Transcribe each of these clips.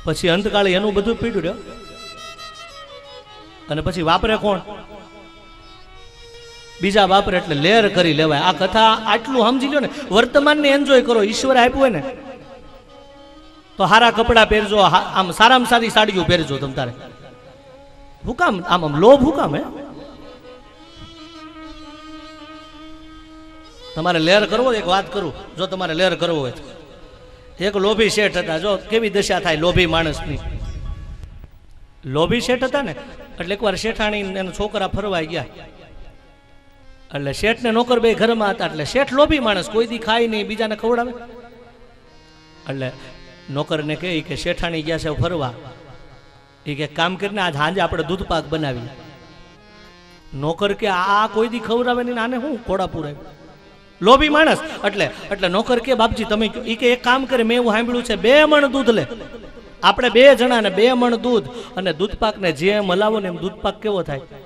પછી અંતકાળે એનું બધું પીડ્યું અને પછી વાપરે કોણ? બીજા વાપરે એટલે લેર કરી લેવાય. આ કથા આટલું સમજી લો ને, વર્તમાનને એન્જોય કરો. ઈશ્વર આપ્યું હોય ને તો સારા કપડા પહેરજો, આમ સારામાં સારી સાડીઓ પહેરજો. તમ તારે હું કામ આમ લોભ હું કામ? હે, તમારે લેર કરવો? એક વાત કરું, જો તમારે લેર કરવો હોય, એક લોભી શેઠ હતા. જો કેવી દશા થાય લોભી માણસની. લોભી શેઠ હતા ને એટલે એકવાર શેઠાણી એના છોકરા ફરવા ગયા, એટલે શેઠ ને નોકર બે ઘરમાં હતા. એટલે શેઠ લોભી માણસ, કોઈ દી ખાય નહીં, બીજાને ખવડાવે. એટલે નોકરને કહે કે શેઠાણી ગયા છે ફરવા, એ કે કામ કરીને આજ સાંજે આપણે દૂધ પાક બનાવી. નોકર કે આ કોઈ દી ખવડાવે નહીં, આને હું ખોડા પૂરાય. લોભી માણસ. એટલે નોકર કે બાપજી તમે, એ કે એક કામ કરે, મેં એવું સાંભળ્યું છે 2 મણ દૂધ લે. આપણે 2 જણા ને 2 મણ દૂધ, અને દૂધ પાક ને જેમ હલાવો ને એમ દૂધ પાક કેવો થાય.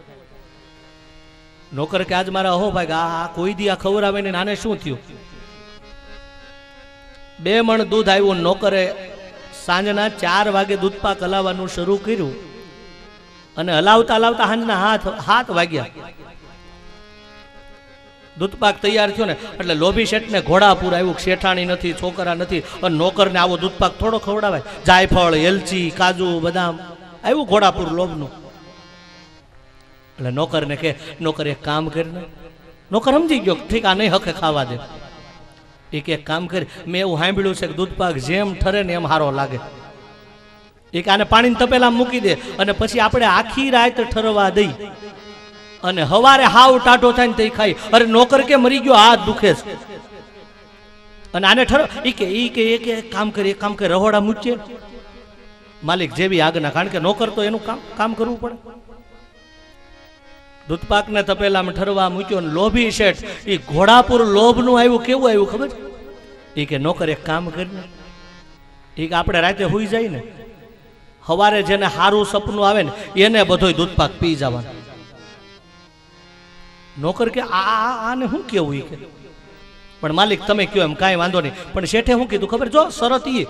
નોકર કે આજ મારા અહો ભાઈ આ કોઈ દી આ ખવડાવે ને, આને શું થયું? 2 મણ દૂધ આવ્યું. નોકરે સાંજના 4 વાગે દૂધ પાક હલાવવાનું શરૂ કર્યું અને હલાવતા હલાવતા સાંજના 7 વાગ્યા. દૂધ પાક તૈયાર થયો ને એટલે લોભી શેઠને ઘોડા પૂર આવ્યું. શેઠાણી નથી, છોકરા નથી, અને નોકરને આવો દૂધ પાક થોડો ખવડાવાય? જાયફળ, એલચી, કાજુ, બદામ આવ્યું ઘોડાપુર લોભનું. એટલે નોકરને કે નોકર એક કામ કરીને, નોકર સમજી ગયો ઠીક આ નહીં હકે ખાવા દે. એ કે એક કામ કરી, મેં એવું સાંભળ્યું છે કે દૂધ પાક જેમ ઠરે ને એમ સારો લાગે. એ કે આને પાણીને તપેલામાં મૂકી દે અને પછી આપણે આખી રાત ઠરવા દઈ અને હવારે હાવ ટાઢો થાય ને તે ખાઈ. અરે નોકર કે મરી ગયો, હાથ દુખે છે અને આને ઠર. એક કામ કરી રહોડા મૂકીએ. માલિક જેવી આજ્ઞા, કારણ કે નોકર તો એનું કામ કરવું પડે. દૂધપાકને તપેલામાં ઠરવા મૂક્યો. લોભી શેઠ એ ઘોડાપુર લોભનું આવ્યું. કેવું આવ્યું ખબર? એ કે નોકર એક કામ કરીને, એ કે આપણે રાતે હોઈ જાય ને, સવારે જેને સારું સપનું આવે ને એને બધોય દૂધપાક પી જવાનું. નોકર કે આને શું કેવું? એ કે પણ માલિક તમે કયો એમ કાંઈ વાંધો નહીં. પણ શેઠે શું કીધું ખબર? જો શરત એ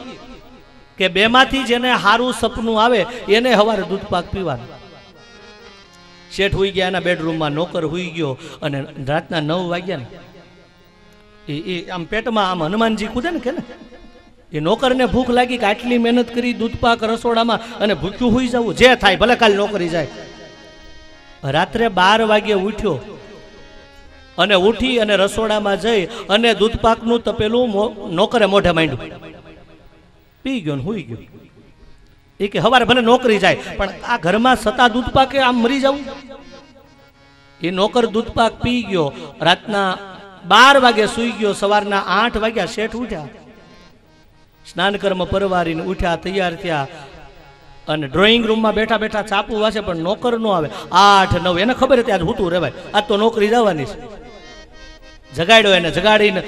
કે 2 માંથી જેને સારું સપનું આવે એને સવારે દૂધપાક પીવાનું. શેઠ હુઈ ગયા એના બેડરૂમમાં, નોકર હુઈ ગયો અને રાતના 9 વાગ્યા ને એ આમ પેટમાં આમ હનુમાનજી કૂદે ને કે ને, એ નોકરને ભૂખ લાગી કે આટલી મહેનત કરી દૂધપાક રસોડામાં અને ભૂખ્યું હુઈ જવું, જે થાય ભલે કાલ નોકરી જાય. રાત્રે 12 વાગે ઉઠ્યો અને ઉઠી અને રસોડામાં જઈ અને દૂધપાકનું તપેલું નોકરે મોઢે માંડ્યું, પી ગયો ને હુઈ ગયો. એ કે હવારે ભલે નોકરી જાય પણ આ ઘરમાં સતા દૂધપાકે આમ મરી જવું. એ નોકર દૂધપાક પી ગયો, રાતના 12 વાગે સુઈ ગયો. સવારના 8 વાગ્યા શેઠ ઉઠ્યા, સ્નાન કર્મ પરવારીને ઉઠ્યા, તૈયાર થયા અને ડ્રોઈંગ રૂમમાં બેઠા બેઠા ચાપુ વાસે પણ નોકર નો આવે. 8 9 એને ખબર હતી આજ હૂતું રહેવાય, આજ તો નોકરી જવાની છે. જગાડ્યો એને, જગાડીને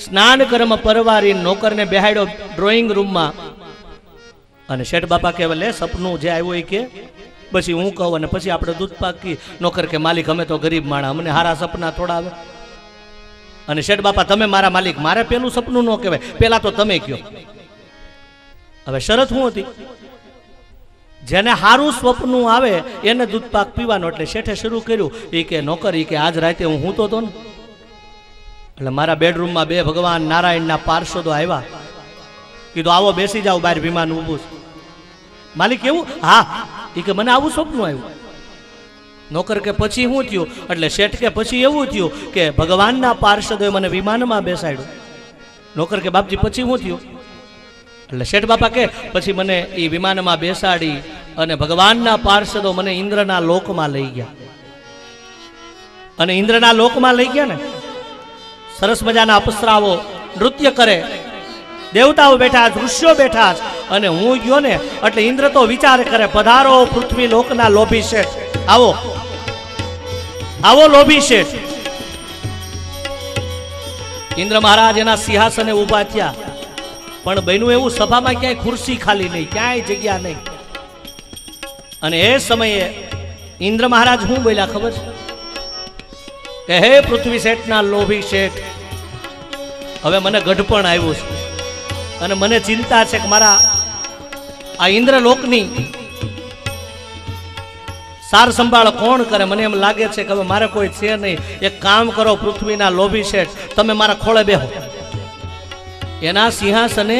સ્નાન કર્મ પરવારીને નોકરને બેહાડ્યો ડ્રોઈંગ રૂમમાં. અને શેઠ બાપા કહેવા લે સપનું જે આવ્યું એ કે પછી હું કહું અને પછી આપણે દૂધપાક કી. નોકર કે માલિક અમે તો ગરીબ માણા, અમને હારા સપના થોડા આવે. અને શેઠ બાપા તમે મારા માલિક, મારે પેલું સપનું ન કહેવાય, પેલા તો તમે કયો. હવે શરત શું હતી? જેને સારું સ્વપ્નું આવે એને દૂધપાક પીવાનો. એટલે શેઠે શરૂ કર્યું. એ કે નોકર, એ કે આજ રાતે હું હૂતો તો ને એટલે મારા બેડરૂમમાં 2 ભગવાન નારાયણના પાર્ષદો આવ્યા. કીધું આવો બેસી જાઓ, બહાર વિમાન ઊભું છે. માલિક એવું? હા. એ કે મને આવું સપનું આવ્યું. નોકર કે પછી શું થયું? એટલે શેઠ કે પછી એવું થયું કે ભગવાનના પાર્ષદોએ મને વિમાનમાં બેસાડ્યો. નોકર કે બાપજી પછી શું થયું? એટલે શેઠ બાપા કે પછી મને એ વિમાનમાં બેસાડી અને ભગવાનના પાર્ષદો મને ઇન્દ્રના લોકમાં લઈ ગયા. અને ઇન્દ્રના લોકમાં લઈ ગયા ને, સરસ મજાના અપ્સરાઓ નૃત્ય કરે, દેવતાઓ બેઠા, ઋષિઓ બેઠા, અને હું ગયો ને એટલે ઇન્દ્ર તો વિચાર કરે પધારો પૃથ્વી લોકના લોભી શેઠ, આવો આવો લોભી શેઠ. ઇન્દ્ર મહારાજ એના સિંહાસને ઊભા થયા, પણ બન્યું એવું સભામાં ક્યાંય ખુરશી ખાલી નહીં, ક્યાંય જગ્યા નહીં. અને એ સમયે ઇન્દ્ર મહારાજ શું બોલ્યા ખબર છે? કે હે પૃથ્વી શેઠના લોભી શેઠ, હવે મને ગઢપણ આવ્યું છે અને મને ચિંતા છે કે મારા आ इंद्रलोकनी सार संभाळ कोण करे? मने एम लागे छे के मारे कोई छे नहीं। एक काम करो, पृथ्वीना लोभी शेठ, तमे मारा खोळे बेहो। एना सिंहासने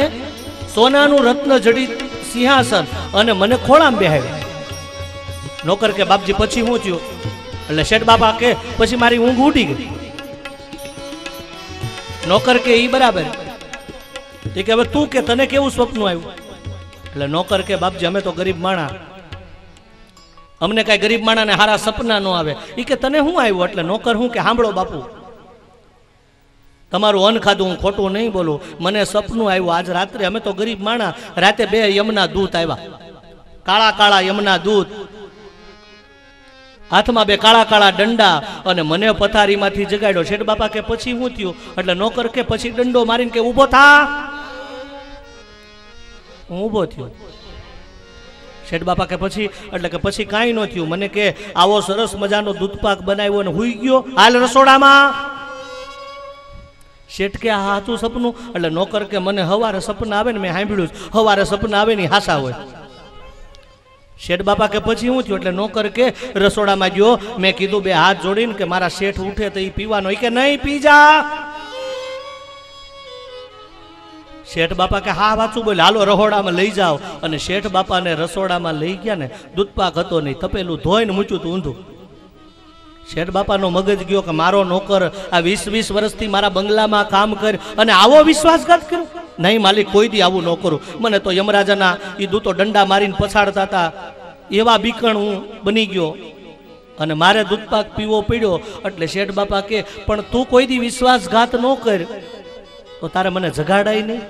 सोनानु रत्न जड़ित सिंहासन अने मने खोळाम बेहाड्यो। नौकर के बापजी पछी हुं थयुं? એટલે શેઠ બાપા કે પછી મારી ઊંઘ ઉડી ગઈ। નોકર કે ઈ બરાબર। એ કે હવે તું કે તને કેવું સ્વપ્ન આવ્યું? એટલે નોકર કે બાપજી અમે તો ગરીબ માણા, અમને કઈ ગરીબ માણાને હારા સપના ન આવે। ઈ કે તને શું આવ્યું? એટલે નોકર હું કે સાંભળો બાપુ, તમારું અન્ન ખાધું, હું ખોટું નહીં બોલું, મને સપનું આવ્યું આજ રાત્રે, અમે તો ગરીબ માણા, રાતે 2 યમના દૂત આવ્યા, કાળા કાળા યમના દૂત, હાથમાં 2 કાળા કાળા દંડા, અને મને પથારીમાંથી જગાડ્યો। શેઠ બાપા કે પછી શું થયું? એટલે નોકર કે પછી દંડો મારીને કે ઊભો થા। હું ઊભો થયો। શેઠ બાપા કે પછી? એટલે કે પછી કાંઈ ન થયું। મને કે આવો સરસ મજાનો દૂધપાક બનાવ્યો અને હુઈ ગયો, હાલ રસોડામાં। શેઠ કે આ હાચું સપનું? એટલે નોકર કે મને હવારે સપના આવે ને, મેં સાંભળ્યું હવારે સપના આવે ને હાસા હોય। શેઠ બાપા કે પછી શું થયું? એટલે નોકર કે રસોડામાં ગયો, મેં કીધું 2 હાથ જોડીને કે મારા શેઠ ઉઠે તો એ પીવાનો। એ કે નહીં, પી જા। શેઠ બાપા કે હા વાચું બોલ, હાલો રહોડામાં લઈ જાઓ। અને શેઠ બાપાને રસોડામાં લઈ ગયા ને, દૂધપાક હતો નહીં, તપેલું ધોઈને મૂક્યું તું ઊંધું। શેઠ બાપાનો મગજ ગયો કે મારો નોકર આ 20 વર્ષથી મારા બંગલામાં કામ કર અને આવો વિશ્વાસઘાત કર્યો? નહીં માલિક, કોઈ દી આવું ન કરું। મને તો યમરાજાના એ દૂતો દંડા મારીને પછાડતા હતા, એવા બીકણ હું બની ગયો અને મારે દૂધપાક પીવો પડ્યો। એટલે શેઠ બાપા કે પણ તું કોઈ દી વિશ્વાસઘાત ન કર તો તારે મને જગાડાય નહીં,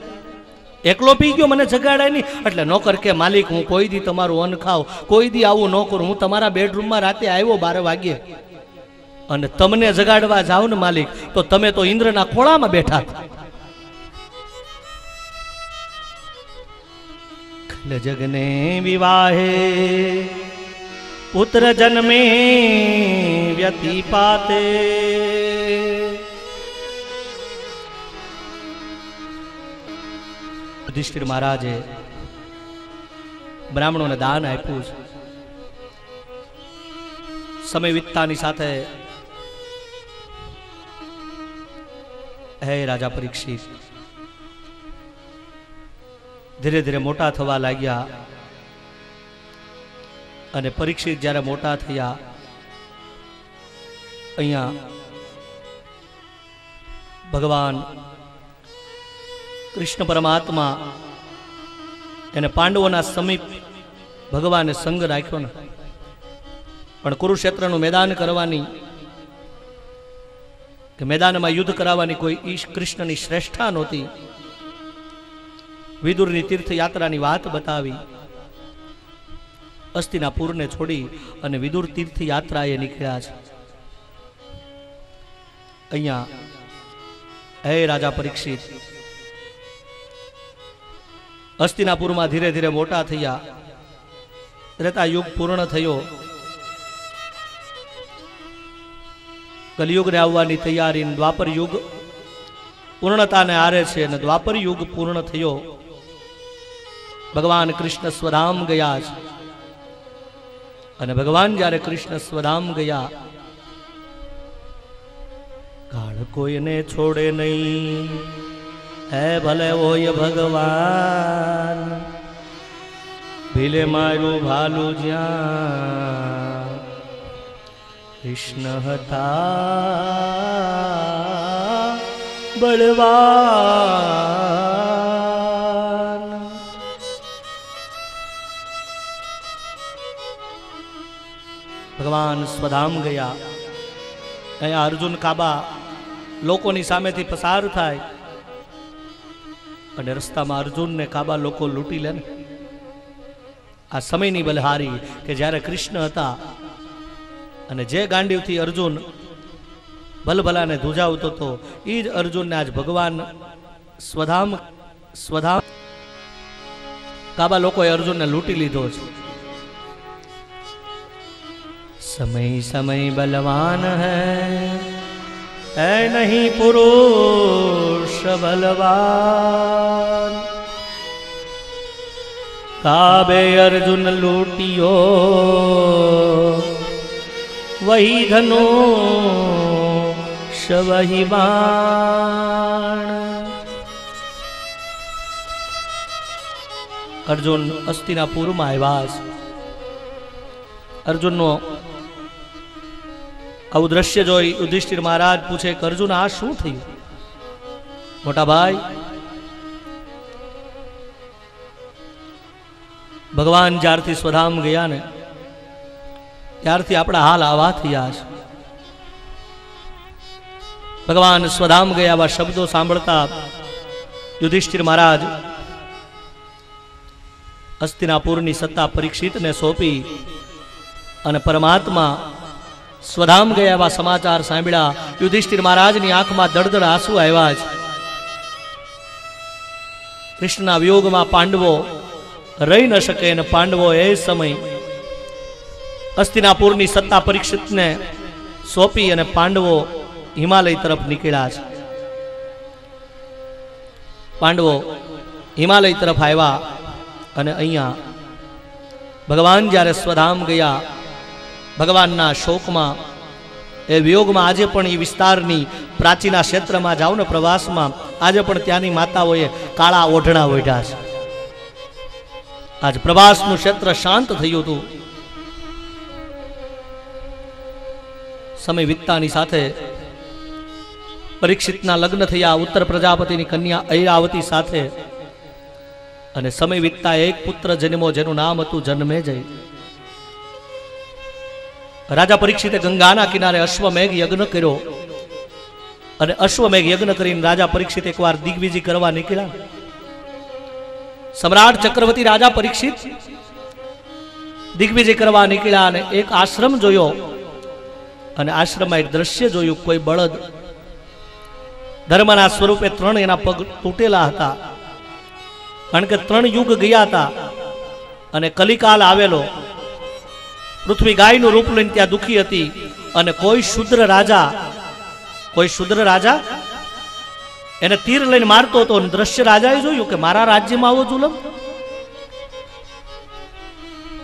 એકલો પી ગયો, મને જગાડાય નહીં। એટલે નોકર કે માલિક, હું કોઈ દી તમારું અન્ન ખાવ, કોઈ દી આવું ન કરું। હું તમારા બેડરૂમમાં રાતે આવ્યો 12 વાગ્યે અને તમને જગાડવા જાવ ને માલિક, તો તમે તો ઇન્દ્રના ખોળામાં બેઠા હતા। જગને વિવાહે પુત્ર જન્મે વ્યતિ પાતે, યુધિષ્ઠિર મહારાજે બ્રાહ્મણોને દાન આપ્યું છે। સમય વીતતાની સાથે હે રાજા પરીક્ષિત ધીરે ધીરે મોટા થવા લાગ્યા। અને પરીક્ષિત જ્યારે મોટા થયા, અહીંયા ભગવાન કૃષ્ણ પરમાત્મા એને પાંડવોના સમીપ ભગવાને સંગ રાખ્યો ને, પણ કુરુક્ષેત્રનું મેદાન કરવાની કે મેદાનમાં યુદ્ધ કરાવવાની કોઈ કૃષ્ણની શ્રેષ્ઠા નહોતી। વિદુરની તીર્થયાત્રાની વાત બતાવી, હસ્તિનાપુરને છોડી અને વિદુર તીર્થયાત્રાએ નીકળ્યા છે। અહીંયા હે રાજા પરીક્ષિત હસ્તિનાપુરમાં ધીરે ધીરે મોટા થયા, ત્રેતા યુગ પૂર્ણ થયો, કલિયુગને આવવાની તૈયારી, દ્વાપર યુગ પૂર્ણતાને આરે છે અને દ્વાપર યુગ પૂર્ણ થયો। ભગવાન કૃષ્ણ સ્વધામ ગયા છે અને ભગવાન જ્યારે કૃષ્ણ સ્વધામ ગયા, કાળ કોઈને છોડે નહીં, હે ભલે હોય ભગવાન, ભીલે મારું ભાલું જ્યાં કૃષ્ણ હતા બળવાન। ભગવાન સ્વધામ ગયા। અહીંયા અર્જુન કાબા લોકોની સામેથી પસાર થાય અને રસ્તામાં અર્જુનને કાબા લોકો લૂંટી લે ને, આ સમયની બલહારી કે જ્યારે કૃષ્ણ હતા અને જે ગાંડીવથી અર્જુન ભલભલાને ધુજાવતો હતો, એ જ અર્જુનને આજ ભગવાન સ્વધામ કાબા લોકોએ અર્જુનને લૂંટી લીધો છે। સમય સમય બલવાન હૈ નહીં પુરુષ બલવાન, काबे अर्जुन लूटियो वही धनु वही बाण। अर्जुन हस्तिनापुर में आव्या। अर्जुन नो आવું દ્રશ્ય જોઈ યુધિષ્ઠિર મહારાજ પૂછે કે અર્જુન આ શું થયું? મોટા ભાઈ, ભગવાન જ્યારથી સ્વધામ ગયા ને ત્યારથી આપણા હાલ આવા થયા છે। ભગવાન સ્વધામ ગયા આવા શબ્દો સાંભળતા યુધિષ્ઠિર મહારાજ હસ્તિનાપુરની સત્તા પરીક્ષિતને સોંપી અને પરમાત્મા સ્વધામ ગયા એવા સમાચાર સાંભળ્યા। યુધિષ્ઠિર મહારાજની આંખમાં દળદળ આંસુ આવ્યા છે। કૃષ્ણના વિયોગમાં પાંડવો રહી ન શકે અને પાંડવો એ સમય હસ્તિનાપુરની સત્તા પરીક્ષિતને સોંપી અને પાંડવો હિમાલય તરફ નીકળ્યા છે। પાંડવો હિમાલય તરફ આવ્યા અને અહીંયા ભગવાન જ્યારે સ્વધામ ગયા ભગવાનના શોકમાં એ વિયોગમાં આજે પણ એ વિસ્તારની પ્રાચીના ક્ષેત્રમાં જાઓ ને પ્રવાસમાં આજે પણ ત્યાંની માતાઓએ કાળા ઓઢણા ઓઢ્યા છે। આજ પ્રવાસનું ક્ષેત્ર શાંત થયું હતું। સમય વીતતાની સાથે પરીક્ષિતના લગ્ન થયા ઉત્તર પ્રજાપતિની કન્યા ઐરાવતી સાથે અને સમય વીતતા એક પુત્ર જન્મો જેનું નામ હતું જન્મેજય। રાજા પરીક્ષિતે ગંગાના કિનારે અશ્વમેઘ યજ્ઞ કર્યો અને અશ્વમેઘ યજ્ઞ કરીને રાજા પરીક્ષિત એકવાર દિગ્વિજય કરવા નીકળ્યા। સમ્રાટ ચક્રવર્તી રાજા પરીક્ષિત દિગ્વિજય કરવા નીકળ્યા અને એક આશ્રમ જોયો અને આશ્રમમાં એક દ્રશ્ય જોયું। કોઈ બળદ ધર્મના સ્વરૂપે ત્રણ એના પગ તૂટેલા હતા, કારણ કે ત્રણ યુગ ગયા હતા અને કલિકાલ આવેલો। પૃથ્વી ગાયનું રૂપ લઈને ત્યાં દુખી હતી અને કોઈ શુદ્ર રાજા એને તીર લઈને મારતો હતો। દ્રશ્ય રાજાએ જોયું કે મારા રાજ્યમાં આવો જુલમ।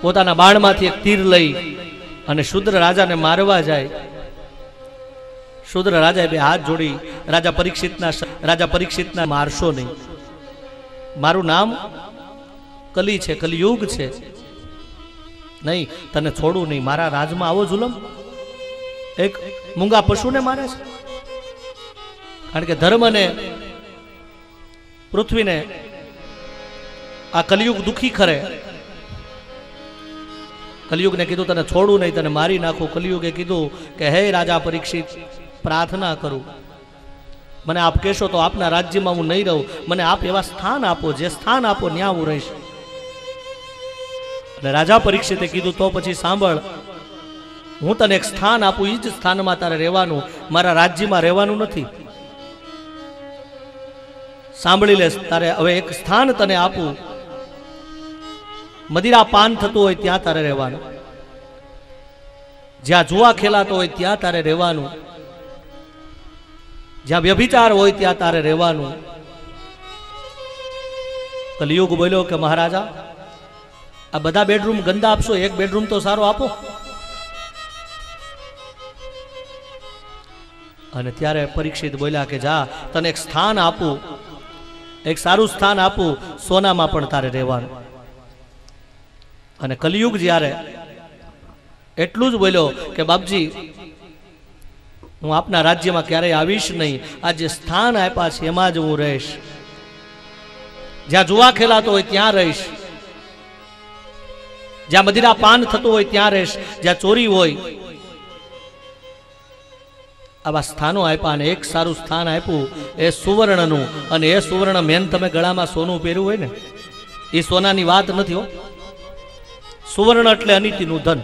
પોતાના બાણમાંથી એક તીર લઈ અને શુદ્ર રાજાને મારવા જાય। શુદ્ર રાજાએ બે હાથ જોડી રાજા પરીક્ષિતના મારશો નહીં, મારું નામ કલી છે, કલિયુગ છે, નહીં તને છોડું નહીં, મારા રાજમાં આવો જુલમ। એક મૂંગા પશુને મારે છે, કારણ કે ધર્મને પૃથ્વીને આ કલિયુગ દુખી કરે। કલિયુગને કીધું તને છોડું નહીં, તને મારી નાખું। કલિયુગે કીધું કે હે રાજા પરીક્ષિત, પ્રાર્થના કરું, મને આપ કહેશો તો આપના રાજ્યમાં હું નહીં રહું, મને આપ એવા સ્થાન આપો, જે સ્થાન આપો ત્યાં હું રહીશ। અને રાજા પરીક્ષિતે કીધું તો પછી સાંભળ, હું તને એક સ્થાન આપું, એ જ સ્થાનમાં તારે રહેવાનું, મારા રાજ્યમાં રહેવાનું નથી। સાંભળી લે, તારે હવે એક સ્થાન તને આપું, મદિરા પાન થતું હોય ત્યાં તારે રહેવાનું, જ્યાં જુઆ ખેલાતો હોય ત્યાં તારે રહેવાનું, જ્યાં વ્યભિચાર હોય ત્યાં તારે રહેવાનું। કલિયુગ બોલ્યો કે મહારાજા, આ બધા બેડરૂમ ગંદા આપશો, એક બેડરૂમ તો સારો આપો। અને ત્યારે પરીક્ષિત બોલ્યા કે જા, તને એક સ્થાન આપું, એક સારું સ્થાન આપું, સોનામાં પણ તારે રહેવાનું। અને કલિયુગ જ્યારે એટલું જ બોલ્યો કે બાપજી, હું આપના રાજ્યમાં ક્યારેય આવીશ નહીં, આ જે સ્થાન આપ્યા છે એમાં જ હું રહીશ, જ્યાં જુઆ ખેલાતો હોય ત્યાં રહીશ, જ્યાં મદિરા પાન થતું હોય ત્યાં રહીશ, જ્યાં ચોરી હોય, આવા સ્થાનો આપ્યા। અને એક સારું સ્થાન આપ્યું એ સુવર્ણનું, અને એ સુવર્ણ મેન તમે ગળામાં સોનું પહેર્યું હોય ને, એ સોનાની વાત નથી હો। સુવર્ણ એટલે અનિતિનું ધન,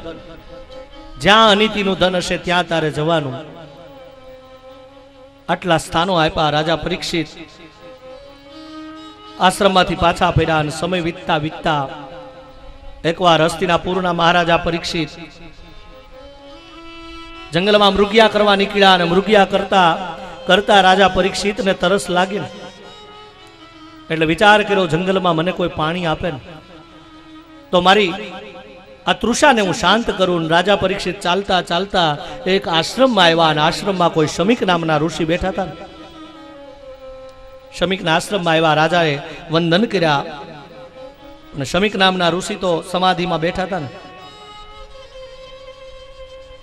જ્યાં અનિતિનું ધન હશે ત્યાં તારે જવાનું। આટલા સ્થાનો આપ્યા રાજા પરીક્ષિત આશ્રમમાંથી પાછા ફર્યા। અને સમય વીતતા વીતતા એકવાર હસ્તિનાપુરના મહારાજા પરીક્ષિત જંગલમાં મૃગયા કરવા નીકળ્યા અને મૃગયા કરતા કરતા રાજા પરીક્ષિતને તરસ લાગી, એટલે વિચાર કર્યો જંગલમાં મને કોઈ પાણી આપે ને, તો મારી આ તૃષાને હું શાંત કરું. રાજા પરીક્ષિત ચાલતા ચાલતા એક આશ્રમમાં આવ્યા અને આશ્રમમાં કોઈ શમિક નામના ઋષિ બેઠા હતા. શમિકના આશ્રમમાં આવ્યા, રાજાએ વંદન કર્યા અને શમિક નામના ઋષિ તો સમાધિમાં બેઠા હતા ને.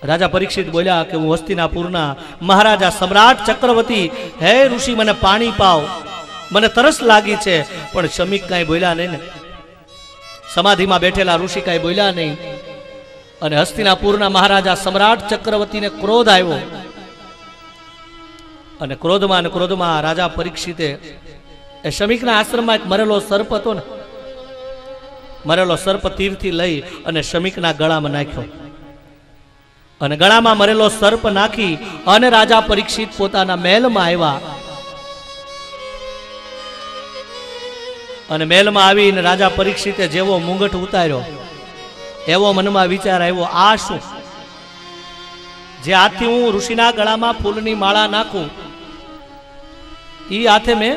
રાજા પરીક્ષિત બોલ્યા કે હું હસ્તિનાપુરના મહારાજા સમ્રાટ ચક્રવર્તી, હે ઋષિ મને પાણી પાવ, મને તરસ લાગી છે. પણ શમિક કાંઈ બોલ્યા નહીં ને. સમાધિમાં બેઠેલા ઋષિ કાંઈ બોલ્યા નહીં. અને હસ્તિનાપુરના મહારાજા સમ્રાટ ચક્રવર્તીને ક્રોધ આવ્યો અને ક્રોધમાં રાજા પરીક્ષિતે એ શમિકના આશ્રમમાં એક મરેલો સર્પ હતો ને, મરેલો સર્પ તીરથી લઈ અને શમિકના ગળામાં નાખ્યો. અને ગળામાં મરેલો સર્પ નાખી અને રાજા પરીક્ષિત પોતાના મહેલમાં આવ્યા. અને મહેલમાં આવીને રાજા પરીક્ષિતે જેવો મુંગટ ઉતાર્યો એવો મનમાં વિચાર આવ્યો, આ શું? જે હાથથી હું ઋષિના ગળામાં ફૂલની માળા નાખું, એ હાથે મેં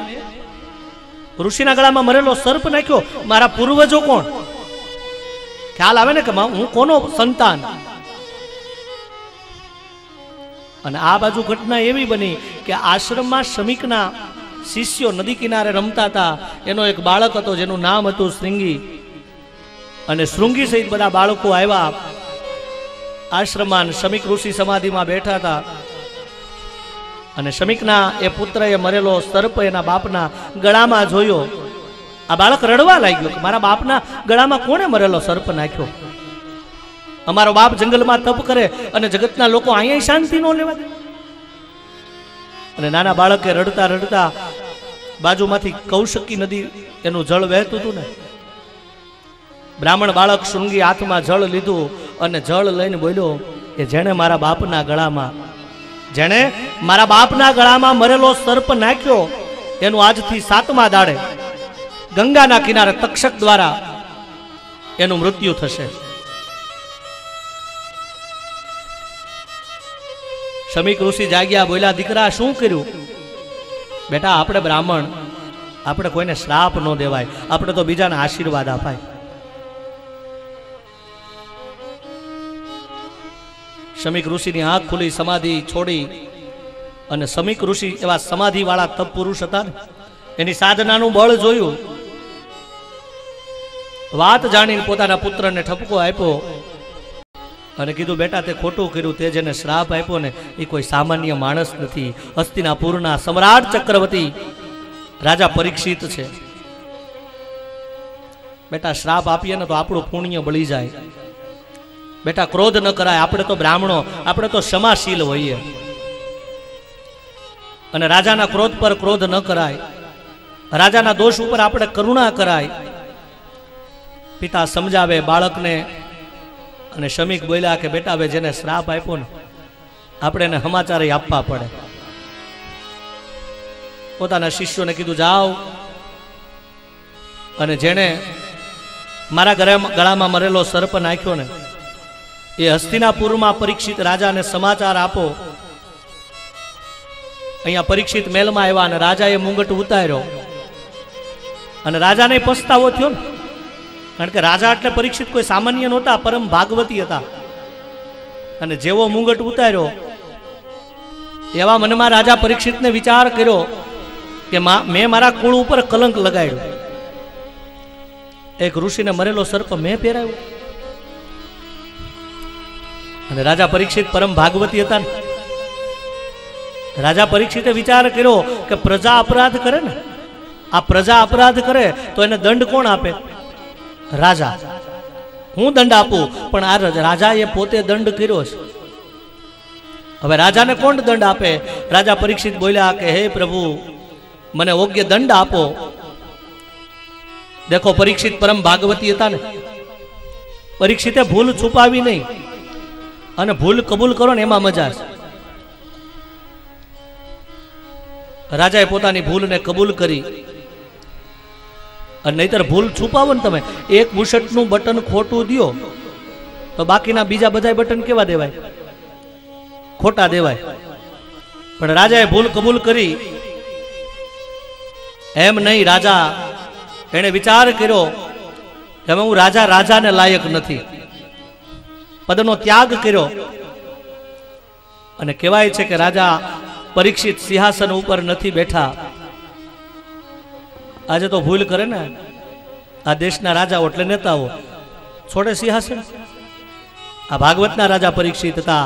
ઋષિના ગળામાં મરેલો સર્પ નાખ્યો. મારા પૂર્વજો કોણ? ખ્યાલ આવે ને કે હું કોનો સંતાન? અને આ બાજુ ઘટના એવી બની કે આશ્રમમાં શમિકના શિષ્યો નદી કિનારે રમતા હતા. એનો એક બાળક હતો જેનું નામ હતું શૃંગી. અને શૃંગી સહિત બધા બાળકો આવ્યા આશ્રમમાં. શમિક ઋષિ સમાધિમાં બેઠા હતા અને શમિકના એ પુત્રએ મરેલો સર્પ એના બાપના ગળામાં જોયો. આ બાળક રડવા લાગ્યો કે મારા બાપના ગળામાં કોણે મરેલો સર્પ નાખ્યો? અમારો બાપ જંગલમાં તપ કરે અને જગતના લોકો અહીંયા શાંતિ ન લેવા દે. અને નાના બાળકે રડતા રડતા બાજુમાંથી કૌશકી નદી એનું જળ વહેતું હતું ને, બ્રાહ્મણ બાળક શૃંગી હાથમાં જળ લીધું અને જળ લઈને બોલ્યો કે જેણે મારા બાપના ગળામાં મરેલો સર્પ નાખ્યો એનું આજથી 7મા દાડે ગંગાના કિનારે તક્ષક દ્વારા એનું મૃત્યુ થશે. શમિક ઋષિ જાગ્યા, બોલ્યા દીકરા શું કર્યું? બેટા આપણે બ્રાહ્મણ, આપણે કોઈને શ્રાપ ન દેવાય, આપણે તો બીજાને આશીર્વાદ અપાય. શમિક ઋષિની આંખ ખુલી, સમાધિ છોડી. અને શમિક ઋષિ એવા સમાધિ વાળા તપ પુરુષ હતા ને, એની સાધનાનું બળ જોયું. વાત જાણીને પોતાના પુત્રને ઠપકો આપ્યો અને કીધું બેટા તે ખોટું કર્યું. તે જેને શ્રાપ આપ્યો ને એ કોઈ સામાન્ય માણસ નથી, હસ્તિનાપુરના સમ્રાટ ચક્રવર્તી રાજા પરીક્ષિત છે. બેટા શ્રાપ આપીએ ને તો આપણું પુણ્ય બળી જાય. બેટા ક્રોધ ન કરાય, આપણે તો બ્રાહ્મણો, આપણે તો ક્ષમાશીલ હોઈએ. અને રાજાના ક્રોધ પર ક્રોધ ન કરાય, રાજાના દોષ ઉપર આપણે કરુણા કરાય. પિતા સમજાવે બાળકને. અને શમિક બોલ્યા કે બેટા હવે જેને શ્રાપ આપ્યો ને આપણે એને સમાચાર આપવા પડે. પોતાના શિષ્યોને કીધું જાઓ અને જેણે મારા ગળામાં મરેલો સર્પ નાખ્યો ને એ હસ્તિનાપુરમાં પરીક્ષિત રાજાને સમાચાર આપો. અહીંયા પરીક્ષિત મહેલમાં આવ્યા અને રાજાએ મુંગટ ઉતાર્યો અને રાજાને પસ્તાવો થયો ને, કારણ કે રાજા એટલે પરીક્ષિત કોઈ સામાન્ય નહોતા, પરમ ભાગવતી હતા. અને જેવો મુંગટ ઉતાર્યો એવા મનમાં રાજા પરીક્ષિતને વિચાર કર્યો કે મેં મારા કુળ ઉપર કલંક લગાડ્યું. એક ઋષિને મરેલો સર્પ મેં પહેરાવ્યો. અને રાજા પરીક્ષિત પરમ ભાગવતી હતા ને, રાજા પરીક્ષિતે વિચાર કર્યો કે પ્રજા અપરાધ કરે ને, આ પ્રજા અપરાધ કરે તો એને દંડ કોણ આપે? રાજા. હું દંડ આપું, પણ આ રાજાએ પોતે દંડ કર્યો છે. હવે રાજાને કોણ દંડ આપે? રાજા પરીક્ષિત બોલ્યા કે હે પ્રભુ મને યોગ્ય દંડ આપો. દેખો પરીક્ષિત પરમ ભાગવતી હતા ને, પરીક્ષિતે ભૂલ છુપાવી નહીં અને ભૂલ કબૂલ કરો ને એમાં મજા છે. રાજાએ પોતાની ભૂલને કબૂલ કરી. અને નહીતર ભૂલ છુપાવો ને તમે, એક બુશર્ટનું બટન ખોટું દો તો બાકીના બીજા બધા બટન કેવા દેવાય? ખોટા દેવાય. પણ રાજાએ ભૂલ કબૂલ કરી. એમ નહીં, રાજા એને વિચાર કર્યો કે હવે હું રાજા રાજાને લાયક નથી, પદનો ત્યાગ કર્યો. અને કહેવાય છે કે રાજા પરીક્ષિત સિંહાસન ઉપર નથી બેઠા. આજે તો ભૂલ કરે ને આ દેશના રાજાઓ એટલે નેતાઓ, છોડે સિંહાસન. આ ભાગવતના રાજા પરીક્ષિત હતા.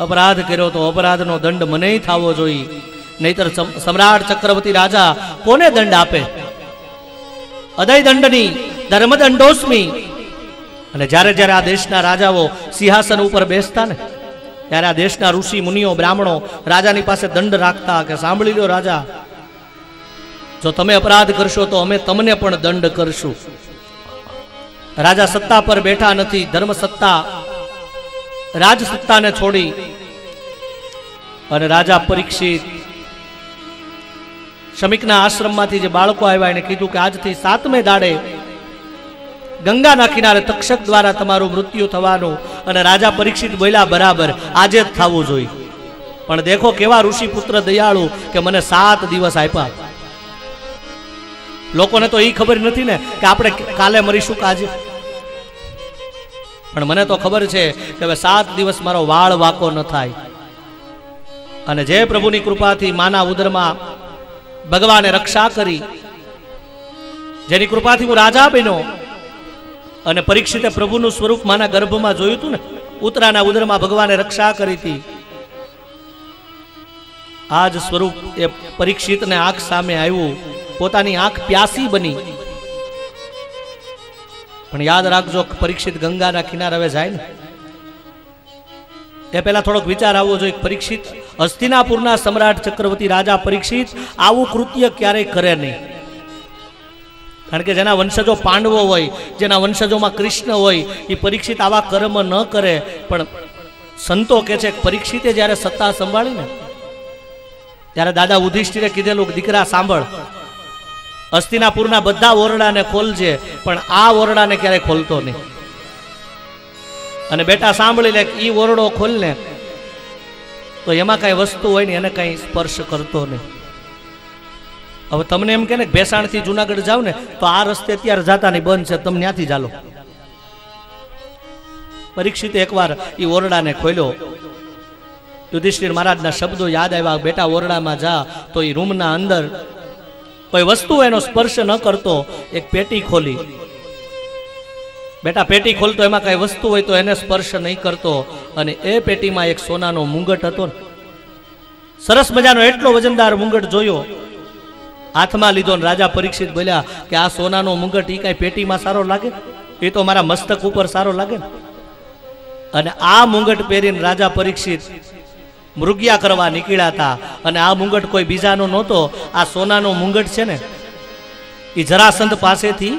અપરાધ કર્યો તો અપરાધનો દંડ મને થવો જોઈએ, નહીતર સમ્રાટ ચક્રવર્તી રાજા કોને દંડ આપે? અદય દંડની ધર્મદંડોસ્મી. અને જ્યારે જ્યારે આ દેશના રાજાઓ સિંહાસન ઉપર બેસતા ને ત્યારે આ દેશના ઋષિ મુનિઓ બ્રાહ્મણો રાજાની પાસે દંડ રાખતા કે સાંભળી લો રાજા, જો તમે અપરાધ કરશો તો અમે તમને પણ દંડ કરશું. રાજા સત્તા પર બેઠા નથી, ધર્મ સત્તા રાજસત્તાને છોડી અને રાજા પરીક્ષિત શમીકના આશ્રમમાંથી જે બાળકો આવ્યા એને કીધું કે આજથી 7મે દાડે ગંગાના કિનારે તક્ષક દ્વારા તમારું મૃત્યુ થવાનું. અને રાજા પરીક્ષિત બોલ્યા બરાબર, આજે જ થવું જોઈએ. પણ દેખો કેવા ઋષિ પુત્ર દયાળુ કે મને 7 દિવસ આપ્યા. લોકોને તો એ ખબર નથી ને કે આપણે કાલે મરીશું કે આજે. પણ મને તો ખબર છે કે હવે 7 દિવસ મારો વાળ વાકો ન થાય. અને જે પ્રભુની કૃપાથી માના ઉદરમાં ભગવાને રક્ષા કરી, જેની કૃપાથી હું રાજા બન્યો. અને પરીક્ષિતે પ્રભુનું સ્વરૂપ માના ગર્ભમાં જોયું હતું ને, ઉત્તરાના ઉદરમાં ભગવાને રક્ષા કરી હતી. આ જ સ્વરૂપ એ પરીક્ષિતને આંખ સામે આવ્યું, પોતાની આંખ પ્યાસી બની. પણ યાદ રાખજો, પરીક્ષિત ગંગાના કિનારે હવે જાય ને એ પહેલા થોડોક વિચાર આવવો જોઈએ. પરીક્ષિત હસ્તિનાપુરના સમ્રાટ ચક્રવર્તી રાજા પરીક્ષિત આવું કૃત્ય ક્યારેય કરે નહીં. કારણ કે જેના વંશજો પાંડવો હોય, જેના વંશજોમાં કૃષ્ણ હોય, એ પરીક્ષિત આવા કર્મ ન કરે. પણ સંતો કે છે પરીક્ષિતે જ્યારે સત્તા સંભાળી ને ત્યારે દાદા યુધિષ્ઠિરે કીધેલું કે દીકરા સાંભળ, હસ્તિનાપુરના બધા ઓરડાને ખોલજે પણ આ ઓરડાને ક્યારેય ખોલતો નહીં. અને બેટા સાંભળી લે, ઈ ઓરડો ખોલને તો એમાં કઈ વસ્તુ હોય ને એને કઈ સ્પર્શ કરતો નહીં. હવે તમને એમ કે ને ભેસાણથી જુનાગઢ જાવ ને તો આ રસ્તે અત્યારે જાતા નહીં, બંધ છે, તમે ત્યાંથી ચાલો. પરીક્ષિતે એકવાર એ ઓરડાને ખોલ્યો. યુધિષ્ઠિર મહારાજના શબ્દો યાદ આવ્યા, બેટા ઓરડામાં જા. તો એ રૂમના અંદર કોઈ વસ્તુ એનો સ્પર્શ ન કરતો. એક પેટી ખોલી, બેટા પેટી ખોલતો, એમાં કઈ વસ્તુ હોય તો એને સ્પર્શ નહીં કરતો. અને એ પેટીમાં એક સોનાનો મુંગટ હતો ને, સરસ મજાનો એટલો વજનદાર મુંગટ જોયો, હાથમાં લીધો. ને રાજા પરીક્ષિત બોલ્યા કે આ સોનાનો મુંગટ ઈ કઈ પેટીમાં સારો લાગે? એ તો મારા મસ્તક ઉપર સારો લાગે ને. અને આ મુંગટ પહેરીને રાજા પરીક્ષિત મૃગ્યા કરવા નીકળ્યા હતા. અને આ મુંગટ કોઈ બીજાનો નહોતો, આ સોનાનો મુંગટ છે ને એ જરાસંધ પાસેથી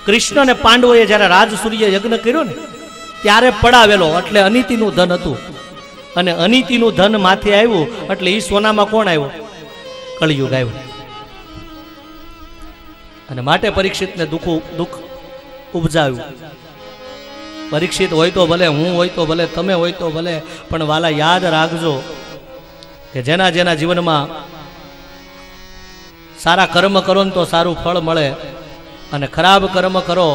કૃષ્ણ અને પાંડવોએ જ્યારે રાજસૂર્ય યજ્ઞ કર્યો ને ત્યારે પડાવેલો. એટલે અનિતિનું ધન હતું. અને અનિતિનું ધન માથે આવ્યું એટલે એ સોનામાં કોણ આવ્યો? કળિયુગ આવ્યો. અને માટે પરીક્ષિતને દુઃખ ઉપજાવ્યું. પરીક્ષિત હોય તો ભલે, હું હોય તો ભલે, તમે હોય તો ભલે, પણ વાલા યાદ રાખજો કે જેના જેના જીવનમાં સારા કર્મ કરો ને તો સારું ફળ મળે, અને ખરાબ કર્મ કરો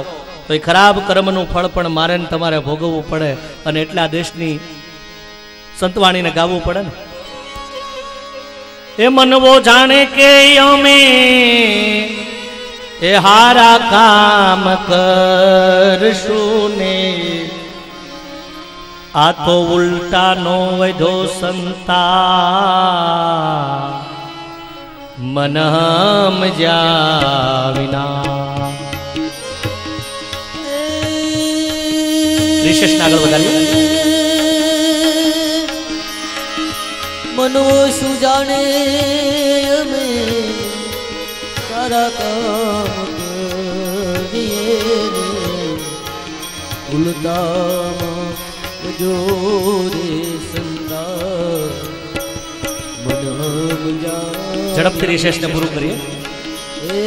તો એ ખરાબ કર્મનું ફળ પણ મારે ને તમારે ભોગવવું પડે. અને એટલા દેશની સંતવાણીને ગાવું પડે ને, એ મનવો જાણે કે અમે એ હારા કામ કરશું ને, આ તો ઉલટા નો વધો સંતા મન સમજ્યા વિના. વિશેષ આગળ વધારીએ. મનવો શું જાણે અમે સારા કામ કરીએ ઉલટામાં જોરે સંતા મન મજા. ઝડપથી વિશેષને પૂરું કરીએ. એ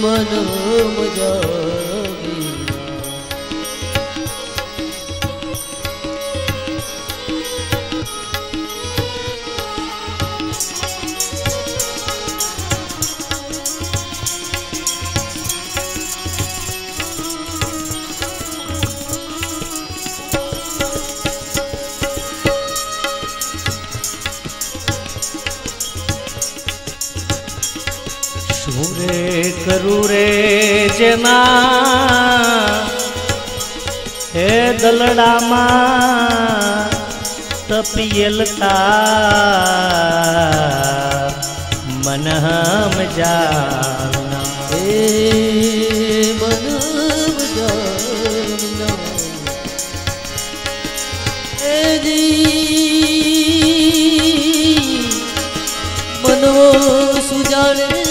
મન મજા करू रे जेना हे दलड़ा मां तपियलता मन हम जाना हे मन हम जाना हे जी मनवो सुजाने में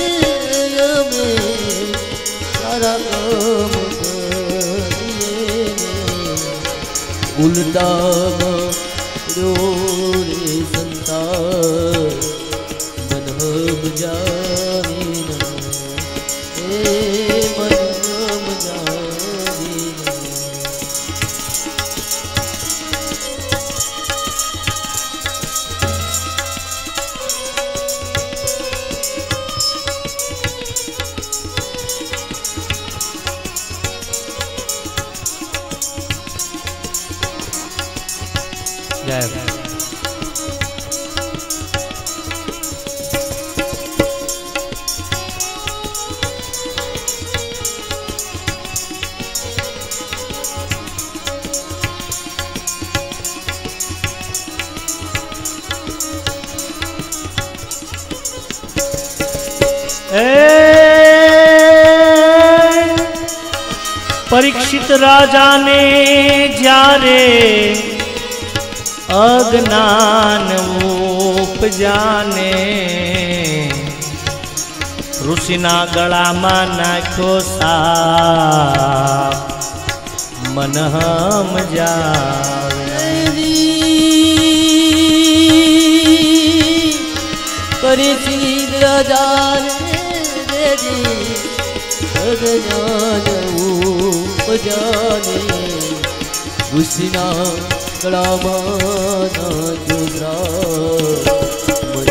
सारा काम करिए उल्टा रो रे संता मन हम जाना हे मन हम जाना जय परीक्षित राजा ने जारे अज्ञान उपजाने ऋषिना गला में नाख्यो साप मन हम जावे परीक्षित राजा ने अज्ञान उपजाने ऋषिना गला माना जोरा मन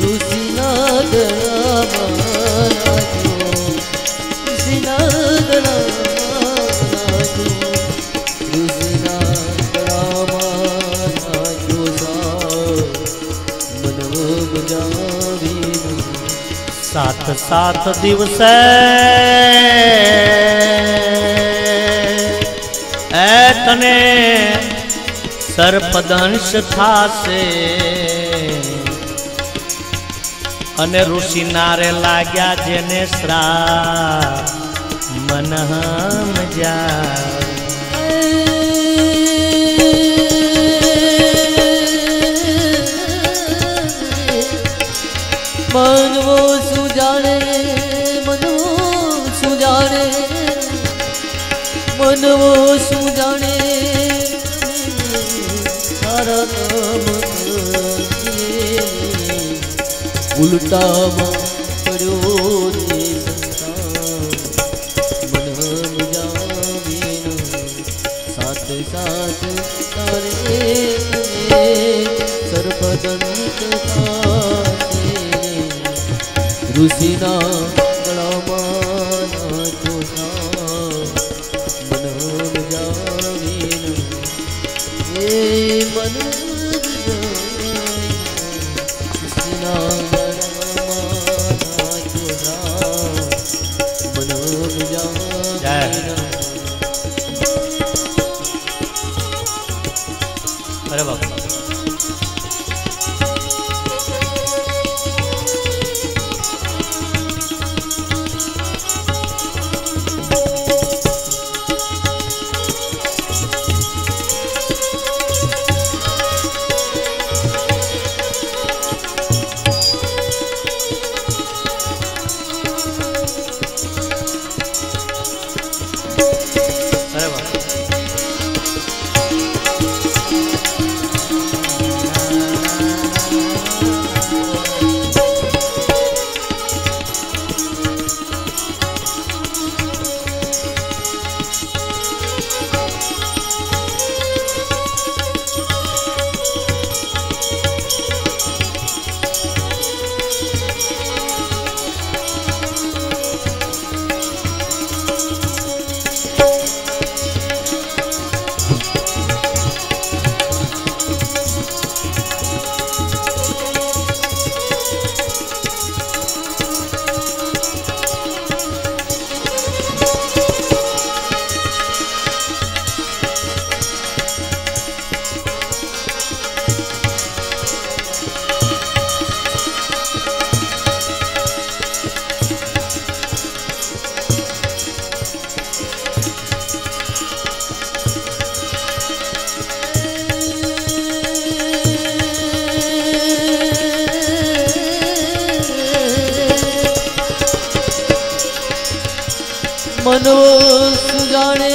ऋषिना गला माना जो ऋषिना गला माना जो ऋषिना गला माना जोरा मन बजावी सात सात दिवस तने सर्पदंश थासे अने ऋषि नारे लाग्या जेने श्राप मन हम जावे मनवो सुजाने मनवो सुजाने सारा काम करिए उल्टा करो रे संता मन हम जावे साथ साथ तारे सर्पदंत ऋषिना गला माना जोसा मन हम जावे हे मन ऋषिना गला माना जोसा मन हम जावे अरे बाप મનો સુજાણે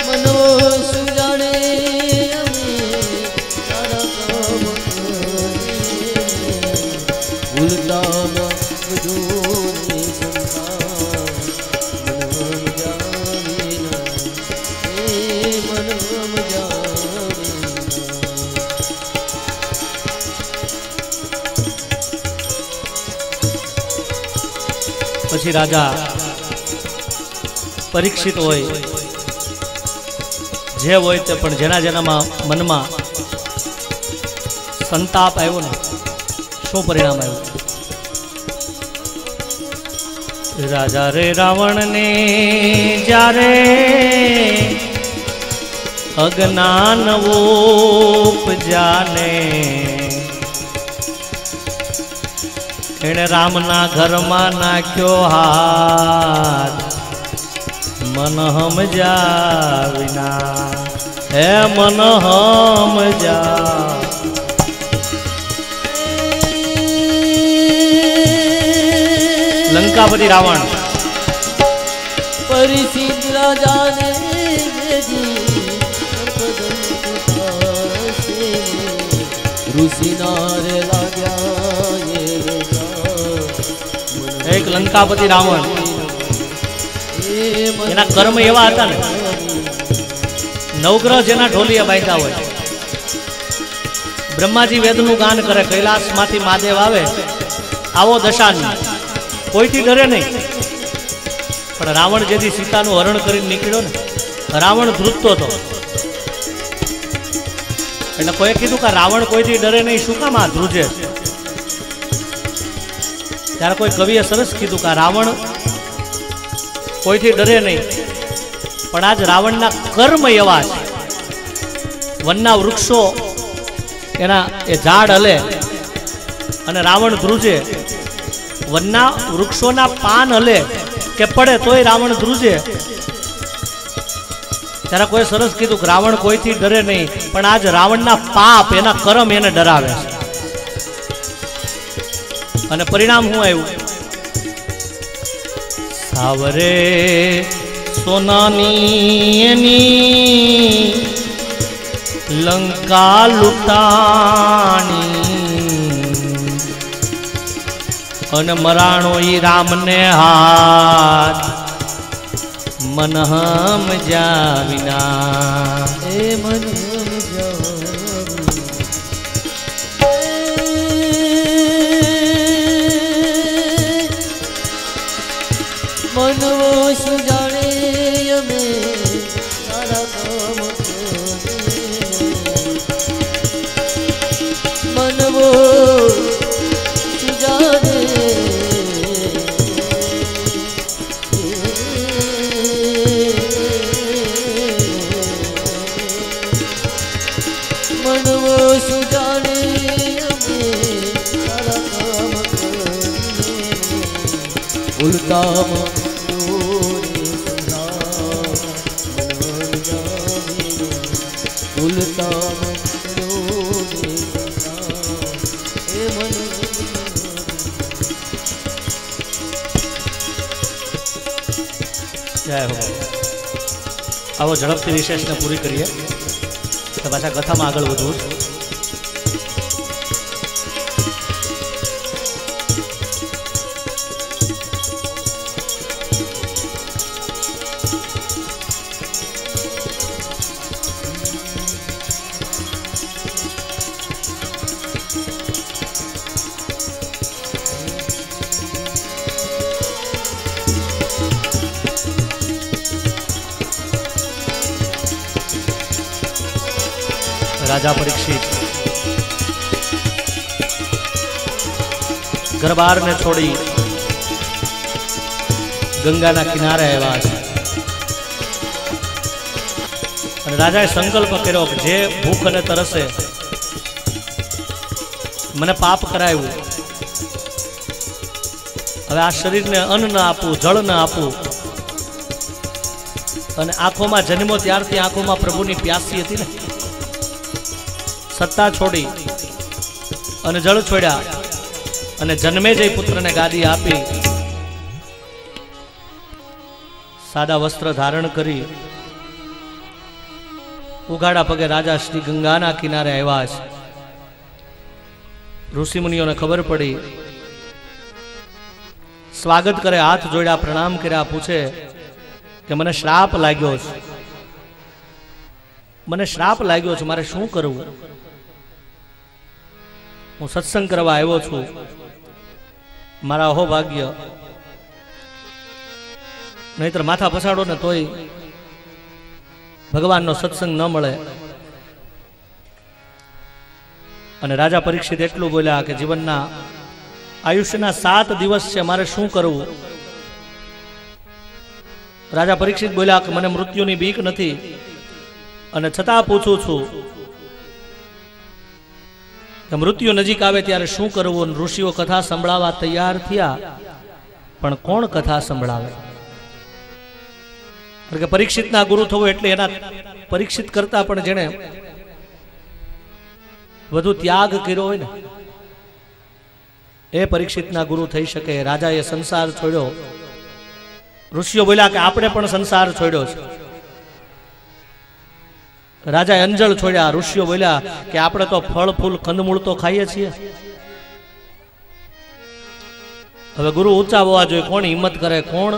મનો સુજાણે અમે તારા કામ કરીએ ભૂલતામાં બધું સંસાર મનમ જાવે ના એ મનમ જાવે પછી રાજા પરીક્ષિત હોય જે હોય તે પણ જેના જેનામાં મનમાં સંતાપ આવ્યો ને શું પરિણામ આવ્યું? રાજા રે રાવણ ને જ્યારે અજ્ઞાન ઉપજાને એને રામના ઘરમાં નાખ્યો હાથ મન હમજા વિના હે મન હમજા લંકાપતિ રાવણ પરિસિદ્ધ રાજાને ઋષિના રે લાગ્યા એક લંકાપતિ રાવણ એના કર્મ એવા હતા ને નવગ્રહ જેના ઢોલિયા બાંધ્યા હોય બ્રહ્માજી વેદનું ગાન કરે કૈલાસમાંથી મહાદેવ આવે આવો દશાની કોઈથી ડરે નહીં પણ રાવણ જેથી સીતાનું હરણ કરીને નીકળ્યો ને રાવણ ધ્રુજતો હતો એટલે કોઈએ કીધું કે રાવણ કોઈથી ડરે નહીં શું કામ આ ધ્રુજે? ત્યારે કોઈ કવિએ સરસ કીધું કે રાવણ કોઈથી ડરે નહીં પણ આજ રાવણના કર્મ એવા છે વનના વૃક્ષો એના એ ઝાડ હલે અને રાવણ ધ્રુજે વનના વૃક્ષોના પાન હલે કે પડે તોય રાવણ ધ્રુજે ત્યારે કોઈ સરસ કીધું કે રાવણ કોઈથી ડરે નહીં પણ આજ રાવણના પાપ એના કર્મ એને ડરાવે છે અને પરિણામ શું આવ્યું? સાવરે સોનાની એની લંકા લૂંટાણી અને મરાણો ઈ રામને હાથ મન હમજા વિના એ મન મનવો સુજાણે અમે તારા કામ મનવો સુજાણે મનવો સુજાણે અમે તારા કામ ઉલટામાં આવો ઝડપથી વિશેષને પૂરી કરીએ તો પાછા કથામાં આગળ વધવું છે. રાજા પરીક્ષિત ગરબારને છોડી ગંગાના કિનારે આવ્યા છે અને રાજાએ સંકલ્પ કર્યો કે જે ભૂખ અને તરસે મને પાપ કરાયું હવે આ શરીરને અન્ન ન આપું જળ ન આપું અને આંખોમાં જન્મો ત્યારથી આંખોમાં પ્રભુની પ્યાસી હતી ને સત્તા છોડી અને જળ છોડ્યા અને જન્મેજય પુત્રને ગાદી આપી સાદા વસ્ત્ર ધારણ કરી ઉઘાડા પગે રાજા શ્રી ગંગાના કિનારે આવ્યા છે. ઋષિમુનિઓને ખબર પડી, સ્વાગત કરે, હાથ જોડ્યા, પ્રણામ કર્યા, પૂછે કે મને શ્રાપ લાગ્યો છે, મને શ્રાપ લાગ્યો છે, મારે શું કરવું? હું સત્સંગ કરવા આવ્યો છું, મારા અહોભાગ્ય, નહીતર માથા પછાડો ને તોય ભગવાનનો સત્સંગ ન મળે. અને રાજા પરીક્ષિત એટલું બોલ્યા કે જીવનના આયુષ્યના 7 દિવસ છે, મારે શું કરવું? રાજા પરીક્ષિત બોલ્યા કે મને મૃત્યુની બીક નથી, અને છતાં પૂછું છું કે મૃત્યુ નજીક આવે ત્યારે શું કરવું? ઋષિઓ કથા સંભળાવવા તૈયાર થયા, પણ કોણ કથા સંભળાવે? કારણ કે પરીક્ષિતના ગુરુ થવું એટલે એના પરીક્ષિત કરતા પણ જેને વધુ ત્યાગ કર્યો હોય ને એ પરીક્ષિતના ગુરુ થઈ શકે. રાજાએ સંસાર છોડ્યો. ઋષિઓ બોલ્યા કે આપણે પણ સંસાર છોડ્યો છે. રાજાએ અંજળ છોડ્યા. ઋષિઓ બોલ્યા કે આપણે તો ફળ ફૂલ કંદમૂળ તો ખાઈએ છીએ. હવે ગુરુ ઊંચા હોવા જોઈએ. કોણ હિંમત કરે, કોણ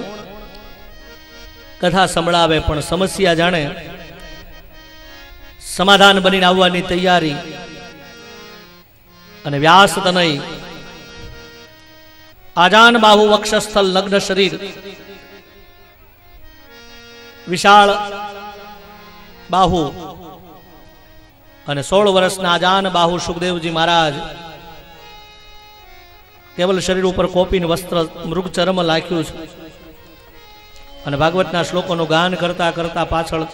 કથા સંભળાવે? પણ સમસ્યા જાણે સમાધાન બનીને આવવાની તૈયારી. અને વ્યાસ તનય આજાન બાહુ વક્ષસ્થલ લગ્ન શરીર, વિશાળ બાહુ અને 16 વર્ષના આજાન બાહુ સુખદેવજી મહારાજ કેવલ શરીર ઉપર કોપીને વસ્ત્ર મૃગ ચરમ લાખ્યું છે. અને ભાગવતના શ્લોકોનું ગાન કરતા કરતા પાછળ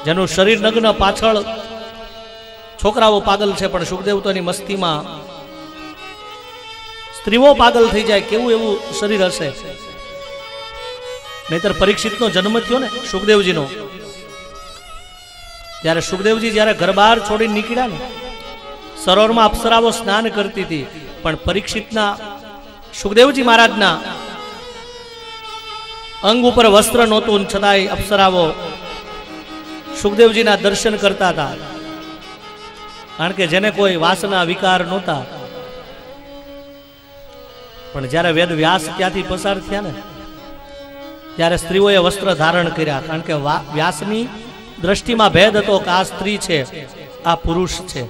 જેનું શરીર નગ્ન, પાછળ છોકરાઓ પાગલ છે, પણ સુખદેવ તો એની મસ્તીમાં સ્ત્રીઓ પાગલ થઈ જાય. કેવું એવું શરીર હશે? નહીતર પરીક્ષિતનો જન્મ થયો ને સુખદેવજીનો, ત્યારે સુખદેવજી જ્યારે ઘર બહાર છોડીને નીકળ્યા ને, સરોવરમાં અપ્સરાઓ સ્નાન કરતી હતી, પણ પરીક્ષિતના સુખદેવજી મહારાજના અંગ ઉપર વસ્ત્ર નહોતું, છતાંય અપ્સરાઓ સુખદેવજીના દર્શન કરતા હતા. કારણ કે જેને કોઈ વાસના વિકાર નહોતા. પણ જ્યારે વેદ વ્યાસ ત્યાંથી પસાર થયા ને ત્યારે સ્ત્રીઓએ વસ્ત્ર ધારણ કર્યા. કારણ કે વ્યાસની દ્રષ્ટિમાં ભેદ હતો કે આ સ્ત્રી છે, આ પુરુષ છે.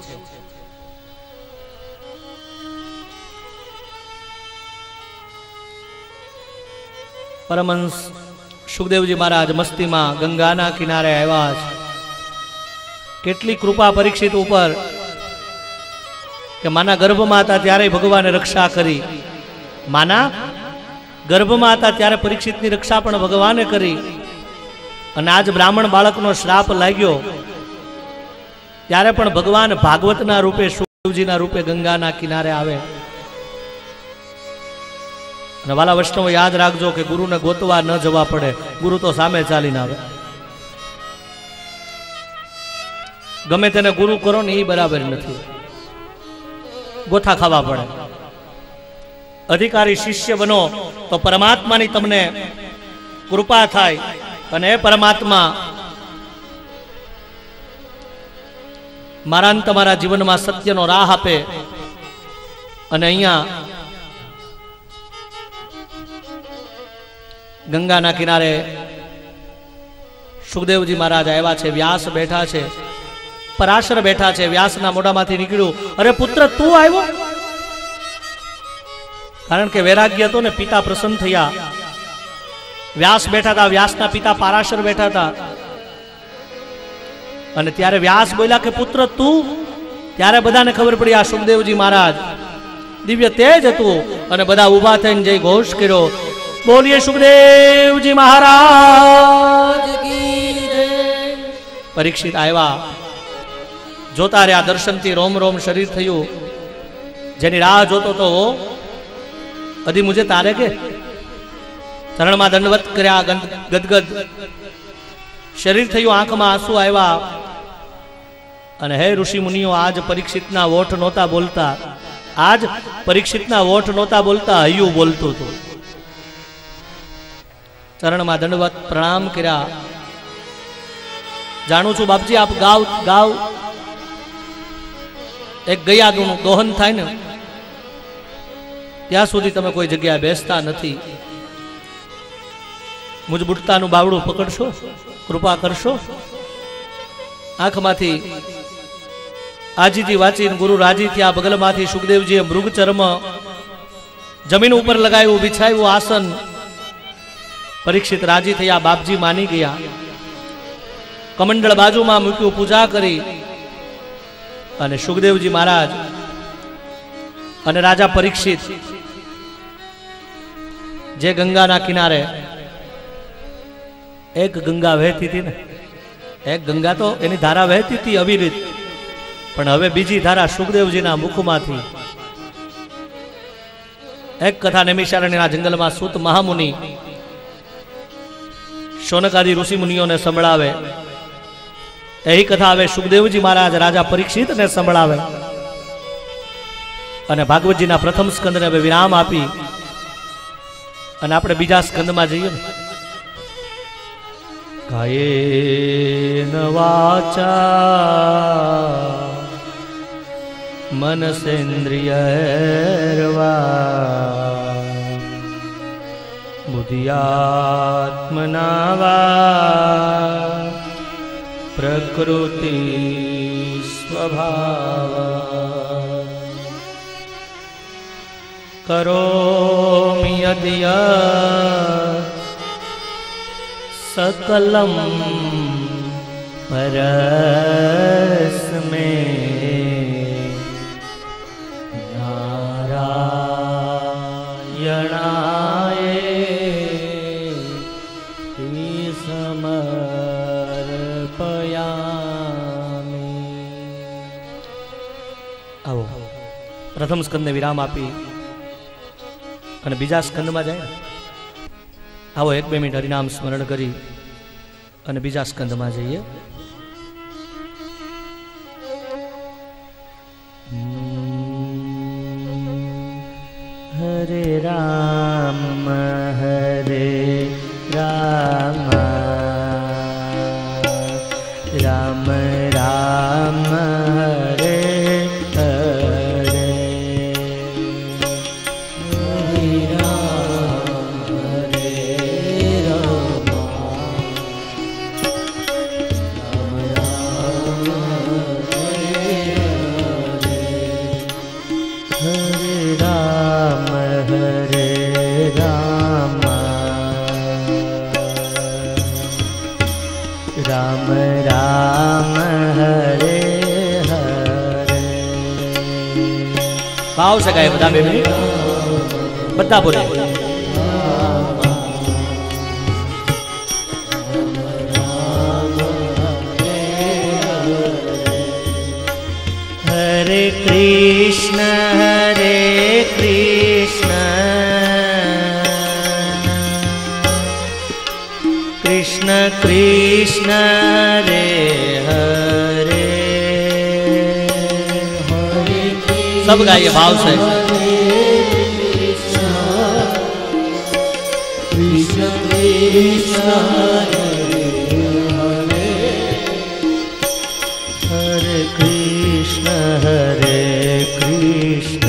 પરમહંસ સુખદેવજી મહારાજ મસ્તીમાં ગંગાના કિનારે આવ્યા છે. કેટલી કૃપા પરીક્ષિત ઉપર કે માના ગર્ભમાં હતા ત્યારે ભગવાને રક્ષા કરી. માના ગર્ભમાં હતા ત્યારે પરીક્ષિતની રક્ષા પણ ભગવાને કરી. અને આજ બ્રાહ્મણ બાળકનો શ્રાપ લાગ્યો ત્યારે પણ ભગવાન ભાગવતના રૂપે, સુખદેવજીના રૂપે ગંગાના કિનારે આવે. અને વાલા વૈષ્ણવો યાદ રાખજો કે ગુરુને ગોતવા ન જવા પડે, ગુરુ તો સામે ચાલીને આવે. ગમે તેને ગુરુ કરો ને એ બરાબર નથી, ગોથા ખાવા પડે. અધિકારી શિષ્ય બનો તો પરમાત્માની તમને કૃપા થાય, અને એ પરમાત્મા મારા તમારા જીવનમાં સત્યનો રાહ આપે. અને અહીંયા ગંગાના કિનારે સુખદેવજી મહારાજ આવ્યા છે. વ્યાસ બેઠા છે, પરાશર બેઠા છે. વ્યાસના મોઢામાંથી નીકળ્યું, અરે પુત્ર તું આવ્યો? કારણ કે વૈરાગ્ય હતો ને, પિતા પ્રસન્ન થયા. વ્યાસ બેઠા હતા, વ્યાસના પિતા પરાશર બેઠા હતા. અને ત્યારે વ્યાસ બોલ્યા કે પુત્ર તું? ત્યારે બધાને ખબર પડી આ સુખદેવજી મહારાજ. દિવ્ય તેજ હતું અને બધા ઊભા થઈને જય ઘોષ કર્યો, બોલીએ સુખદેવજી મહારાજ કી જય. પરીક્ષિત આવ્યા, જોતા રહ્યા, દર્શનથી રોમ રોમ શરીર થયું. જેની રાહ જોતો તો અધી મુજે તારે કે ચરણમાં દંડવત કર્યા, ગદગદ શરીર થયું, આંખમાં આંસુ આવ્યા. અને હે ઋષિ મુનિઓ, આજ પરીક્ષિતના ઓઠ નહોતા બોલતા, आज परीक्षितना ओठ नोता बोलता हयू बोलतो तो चरण में दंडवत प्रणाम कर्या। जाणु छू बापजी आप गाव गाव एक गया दोहन थाय ने त्या सुधी तमे कोई जग्याए बेसता नथी। मुझ बुटतानुं बावड़ुं पकड़शो, कृपा करशो। आंखमांथी आजीजी वांचीने गुरु राजी थया। बगलमांथी सुखदेवजीए मृग चर्म जमीन उपर लगाव्युं, बिछाव्युं आसन। परीक्षित राजी थया, बापजी मानी गया। कमंडल बाजुमां मूक्युं, पूजा करी अने सुखदेवजी महाराज अने राजा परीक्षित जे गंगाना किनारे एक गंगा वहेती थी ने, एक गंगा तो एनी धारा वहेती थी अविरत, पण हवे बीजी धारा सुखदेवजीना मुखमांथी। एक कथा नैमिषारण्यना जंगलमां सूत महामुनि शौनकादि ऋषि मुनिओने संभळावे। यही कथा हवे सुखदेवजी महाराज राजा परीक्षित ने संभळावे अने भागवतजीना प्रथम स्कंदने हवे विराम आपी अने आपणे बीजा स्कंदमां जईए। कायेन वाचा मनसेन्द्रियैर्वा बुद्ध्यात्मना वा प्रकृति स्वभाव करोमि यदि सकलम परस्मै नारायणाय समर्पयामि। आओ प्रथम स्कंदने विराम आपी અને બીજા સ્કંદમાં જાય। આવો 1-2 મિનિટ હરિનામ સ્મરણ કરી અને બીજા સ્કંદમાં જઈએ। હરે રામ રામ રામ હરે राम राम हरे हरे। भाव से गाए बता बेबी, बता बोले। हरे कृष्ण कृष्ण कृष्ण रे हरे हरे। सब गाइए भाव से। कृष्ण कृष्ण हरे कृष्ण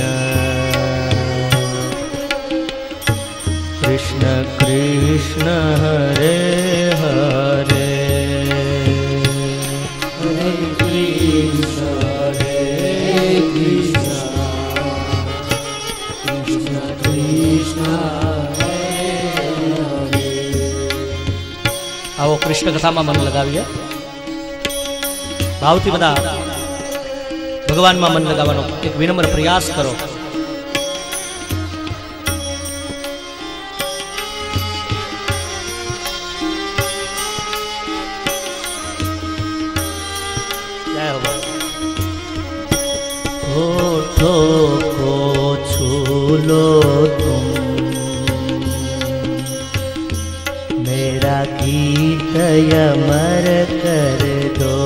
कृष्ण कृष्ण हरे हरे हरे कृष्ण कृष्ण कृष्ण हरे। आओ कृष्ण कथा में मन लगावीए। भावथी बधा भगवान में मन लगावानो एक विनम्र प्रयास करो। होठों को छू लो तुम, मेरा गीत अमर कर दो।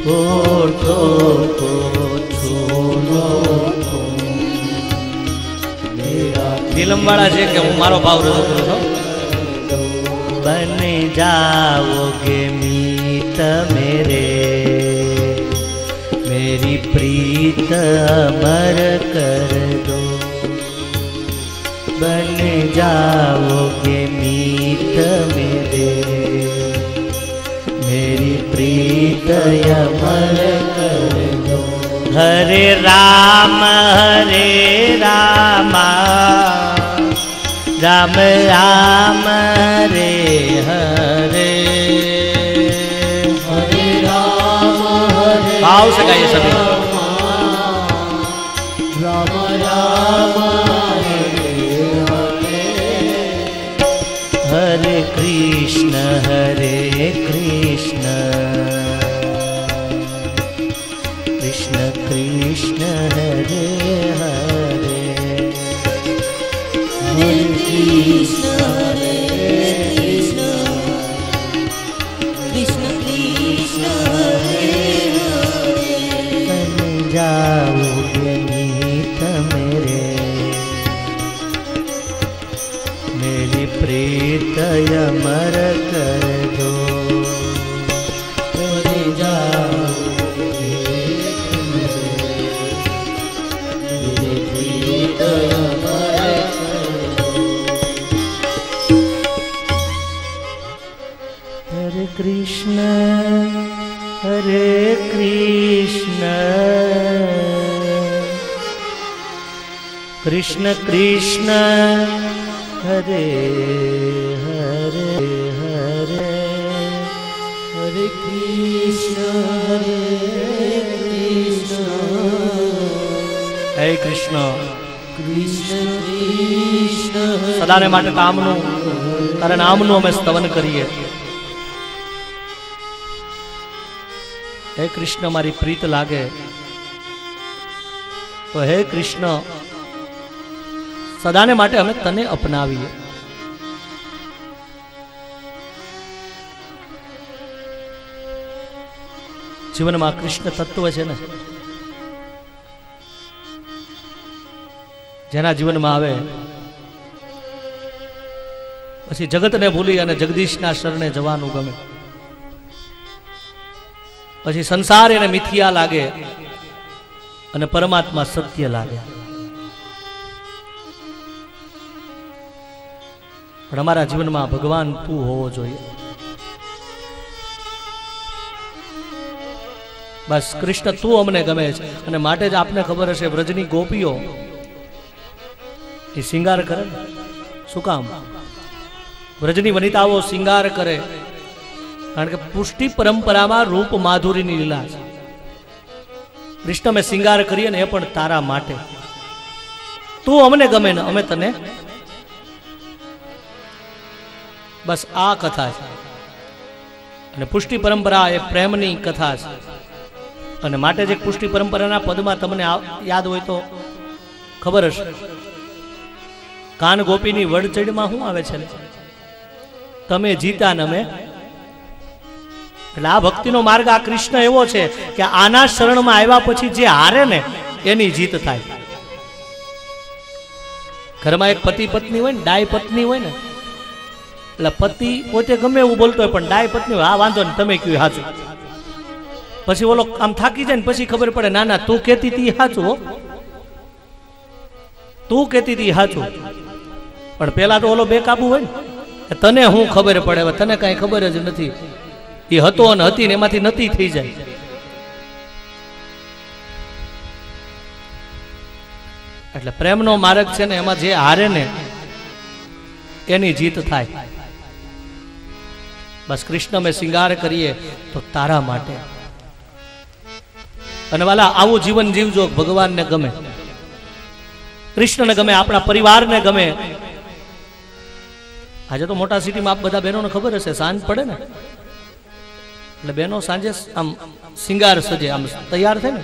होठों को छू फिल्म वाला છે કે હું મારો ભાવ રજૂ કરું છું. બન જાઓગે મીત મેરે, मेरी प्रीत अमर कर दो. बन जाओगे मीत मेरे, मेरी प्रीत अमर कर दो. हरे रामा, राम राम रे हरे. भाव से गाइए सभी. राम राम हरे हरे, हरे कृष्ण कृष्ण कृष्ण हरे हरे. हरे कृष्ण कृष्ण कृष्ण कृष्ण हरे हरे. बन जाओगे मीत मेरे, मेरी प्रीत अमर कर दो. बन जाओगे मेरे, प्रीत अमर कर दो. हरे कृष्ण कृष्ण कृष्ण हरे हरे हरे. हरे कृष्ण कृष्ण हे कृष्ण कृष्ण कृष्ण સદાને માટે કામનું તારા નામનું અમે સ્તવન કરીએ. હે કૃષ્ણ મારી પ્રીત લાગે તો હે કૃષ્ણ સદાને માટે અમે તને અપનાવીએ. જીવનમાં કૃષ્ણ તત્વ છે ને, જેના જીવનમાં આવે પછી જગતને ભૂલી અને જગદીશના શરણે જવાનું ગમે. પછી સંસાર એને મિથ્યા લાગે અને પરમાત્મા સત્ય લાગે. પણ અમારા જીવનમાં ભગવાન તું હોવો જોઈએ. બસ કૃષ્ણ તું અમને ગમે છે અને માટે જ આપને ખબર હશે વ્રજની ગોપીઓ એ શિંગાર કરે ને. શું કામ? વ્રજની વનિતાઓ શિંગાર કરે કારણ કે પુષ્ટિ પરંપરામાં રૂપ માધુરીની લીલા છે. કૃષ્ણ અમે શિંગાર કરીએ ને એ પણ તારા માટે. તું અમને ગમે ને અમે તને. બસ આ કથા છે. અને પુષ્ટિ પરંપરા એ પ્રેમની કથા છે. અને માટે જ પુષ્ટિ પરંપરાના પદમાં તમને યાદ હોય તો ખબર હશે, કાન ગોપીની વડચડીમાં શું આવે છે? તમે જીતા ને અમે. એટલે આ ભક્તિનો માર્ગ, આ કૃષ્ણ એવો છે કે આના શરણમાં આવ્યા પછી જે હારે ને એની જીત થાય. ઘરમાં એક પતિ પત્ની હોય ને, ડાય પત્ની હોય ને, એટલે પતિ પોતે ગમે એવું બોલતો હોય પણ ડાય પત્ની હોય, આ વાંધો ને તમે કયું સાચું. પછી ઓલો આમ થાકી જાય ને પછી ખબર પડે ના ના તું કહેતી હતી સાચું, હો તું કહેતી હતી સાચું. પણ પેલા તો ઓલો બેકાબુ હોય ને, તને શું ખબર પડે, હવે તને કાંઈ ખબર જ નથી. એ હતો અને હતી ને એમાંથી નથી થઈ જાય. એટલે પ્રેમનો માર્ગ છે ને એમાં જે હારે ને એની જીત થાય. બસ કૃષ્ણ મેં શિંગાર કરીએ તો તારા માટે. અને વાલા આવું જીવન જીવજો, ભગવાનને ગમે, કૃષ્ણને ગમે, આપણા પરિવારને ગમે. આજે તો મોટા સિટીમાં આપ બધા બહેનોને ખબર હશે, સાંજ પડે ને એટલે બહેનો સાંજે આમ શિંગાર સજે, આમ તૈયાર થાય ને,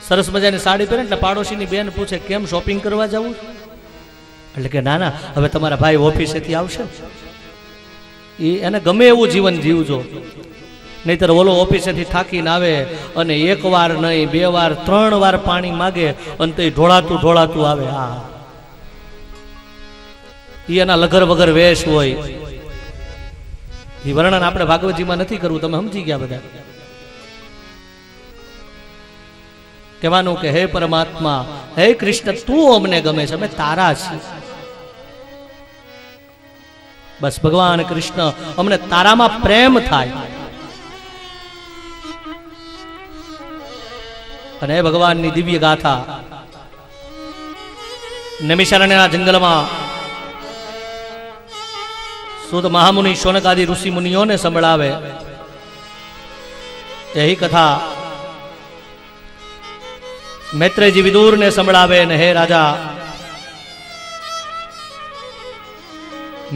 સરસ મજાની સાડી પહેરે એટલે પાડોશીની બેન પૂછે કેમ શોપિંગ કરવા જવું? એટલે કે ના ના હવે તમારા ભાઈ ઓફિસેથી આવશે. એને ગમે એવું જીવન જીવજો. નહીતર ઓલો ઓફિસેથી થાકીને આવે અને એક વાર નહીં, બે વાર, 3 વાર પાણી માગે અને તે ઢોળાતું ઢોળાતું આવે. હા, એના લગર વગર વેશ હોય. એ વર્ણન આપણે ભાગવતજીમાં નથી કરવું, તમે સમજી ગયા બધા. કહેવાનું કે હે પરમાત્મા, હે કૃષ્ણ, તું અમને ગમે છે, અમે તારા છીએ. બસ ભગવાન કૃષ્ણ અમને તારામાં પ્રેમ થાય. અને ભગવાનની દિવ્ય ગાથા નૈમિષારણ્યના જંગલમાં સુત મહામુનિ શૌનકાદિ ઋષિ મુનિઓને સંભળાવે. यही कथा मैत्रेयजी विदुर ने संभळावे ने हे राजा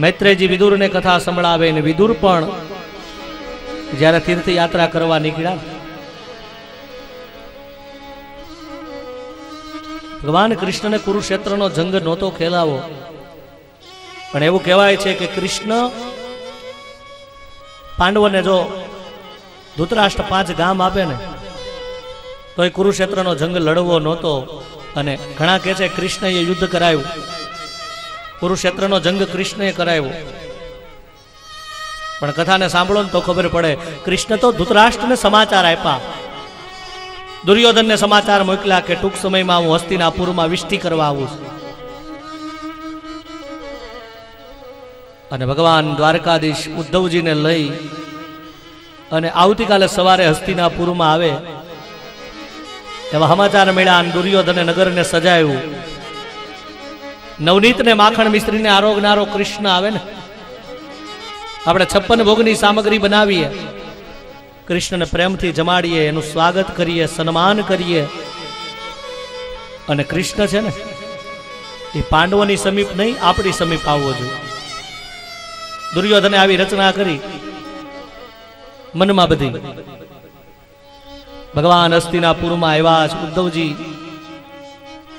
मैत्रेयजी विदुर ने कथा संभळावे ने विदुर पण ज्यारे तीर्थ यात्रा करवा निकळ्या भगवान कृष्ण ने कुरुक्षेत्र नो जंग नहोतो खेलावो पण एवुं कहेवाय छे के कृष्ण पांडवों ने जो धृतराष्ट्र 5 गाम आपे ने तो ये कुरुक्षेत्र नो जंग लड़वो नहोतो अने घणा कहे छे कृष्णए युद्ध कराव्युं कुरुक्षेत्र नो जंग कृष्णए कराव्यो पण कथा ने सांभळो तो खबर पड़े कृष्ण तो धृतराष्ट्र ने समाचार आप्या दुर्योधन ने समाचार मोकल्या के टूंक समय में हूँ हस्तिनापुर में विष्टि करवा आऊँ अने भगवान द्वारकाधीश उद्धव जी ने लई अने आवती काले सवारे हस्तिनापुर में आवे एवा समाचार मेळ्या दुर्योधने नगर ने सजाव्युं नवनीत ने माखण मिश्री ने आरोगनारो कृष्ण आवे ने आपणे 56 भोगनी सामग्री बनावीए कृष्ण ने प्रेम थी जमाड़ीए एनु स्वागत करिए सन्मान करिए अने कृष्ण छे ने ए पांडवोनी समीप नहीं आपणी समीप आववो जोईए दुर्योधने आवी रचना करी मन में बधी भगवान हस्तिनापुर में आव्या उद्धवजी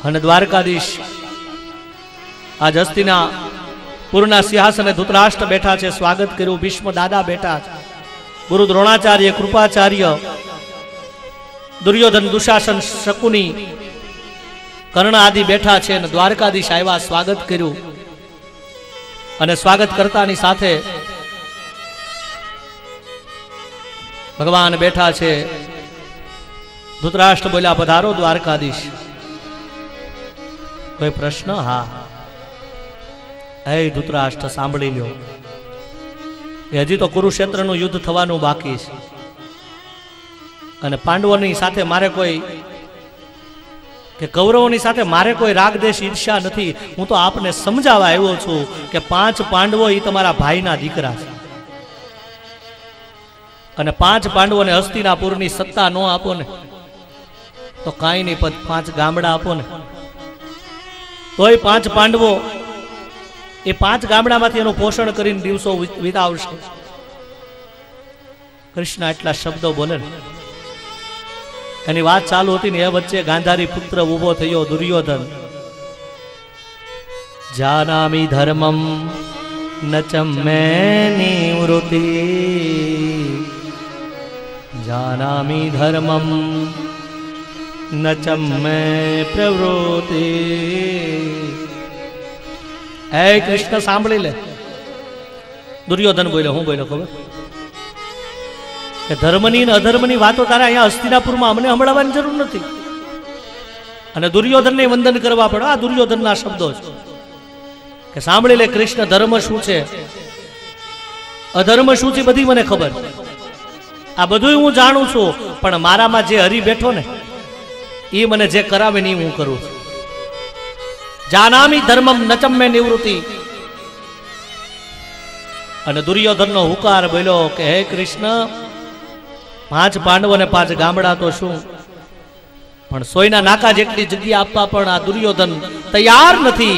अने द्वारकाधीश आज हस्तिनापुरना सिंहासने धृतराष्ट्र बैठा छे स्वागत कर्युं भीष्म दादा बैठा छे गुरु द्रोणाचार्य कृपाचार्य दुर्योधन दुशासन शकुनी कर्ण आदि बैठा छे ने द्वारकाधीश आव्या स्वागत कर्युं अने स्वागत करतानी साथे भगवान बैठा छे धृतराष्ट्र बोल्या पधारो द्वारकाधीश कोई प्रश्न हाँ हे धृतराष्ट्र सांभળી લ્યો हजी तो कुरुक्षेत्र नु युद्ध थवानुं बाकी छे अने पांडवोनी साथे मारे कोई के कौरवोनी साथे मारे कोई राग देश ईर्ष्या नथी हूँ तो आपने समझावा आव्यो छुं के 5 पांडवो ई तमारा भाईना दीकरा छे अने 5 पांडवोने हस्तिनापुरनी सत्ता नो आपो ने तो काई नहीं 5 गामड़ा आपो ने तोय 5 पांडवो ए 5 गामडामांथी एनुं पोषण करीने दिवसो वीतावशे कृष्ण आटला शब्दो बोले एनी वात चालू हती ने ए वच्चे गांधारी पुत्र ऊभो थयो दुर्योधन जानामि धर्मं न च मे निवृत्ति जानामि धर्मं न च मे प्रवृत्ति ए कृष्ण सांभળી ले दुर्योधन बोल्यो हूँ बोल्यो खबर के धर्मनी ने अधर्मनी वातो तारे अहींया हस्तिनापुरमां अमने संभळावવાની જરૂર નથી અને दुर्योधनने वंदन करवा પડે આ दुर्योधनના શબ્દો છે કે સાંભળી લે કૃષ્ણ ધર્મ શું છે અધર્મ શું છે બધી મને ખબર આ બધું હું જાણું છું પણ મારામાં જે હરી બેઠો ને એ મને જે કરાવે ને હું કરું છું जानामी धर्मम नचम में निवृत्ति अने दुर्योधन नो हुकार बोलो के हे कृष्ण 5 पांडवों ने 5 गामड़ा तो शू पण सोयना नाका जेटली जग्या आपवा पण आ दुर्योधन तैयार नथी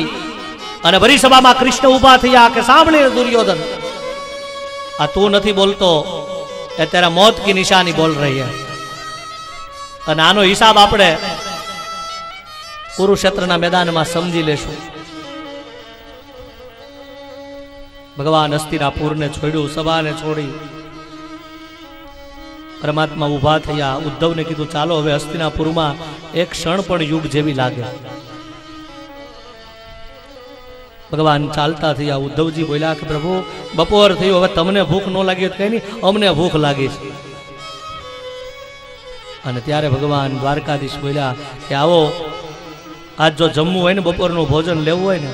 अने भरी सभा में कृष्ण उभा थया के सांभळे दुर्योधन आ तू नथी बोलतो ए तेरा मौत की निशानी बोल रही है अने आनो हिसाब आपणे कुरुक्षेत्रना मैदान में समझी लेशु भगवान हस्तिनापुर ने छोड़ू सभा ने छोड़ी परमात्मा ऊभा थया। उद्धव ने कीधुं चालो हवे हस्तिनापुरमां एक क्षण पण युग जेवी लागे। भगवान चालता थया। उद्धवजी बोल्या कि प्रभु बपोर थयो, हवे तमने भूख न लागी तो कई नहीं, अमने भूख लागी छे। अने त्यारे भगवान द्वारकाधीश बोल्या कि आवो, आज जो जमवुं होय ने बपोरनुं भोजन लेवुं होय ने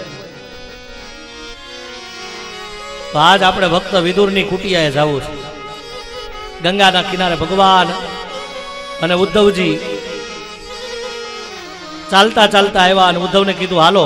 तो आज आपणे भक्त विदुરની कुटियाए जावुं छे। गंगाना किनारे भगवान अने उद्धवजी चालता चालता आव्या अने उद्धवने कीधुं हालो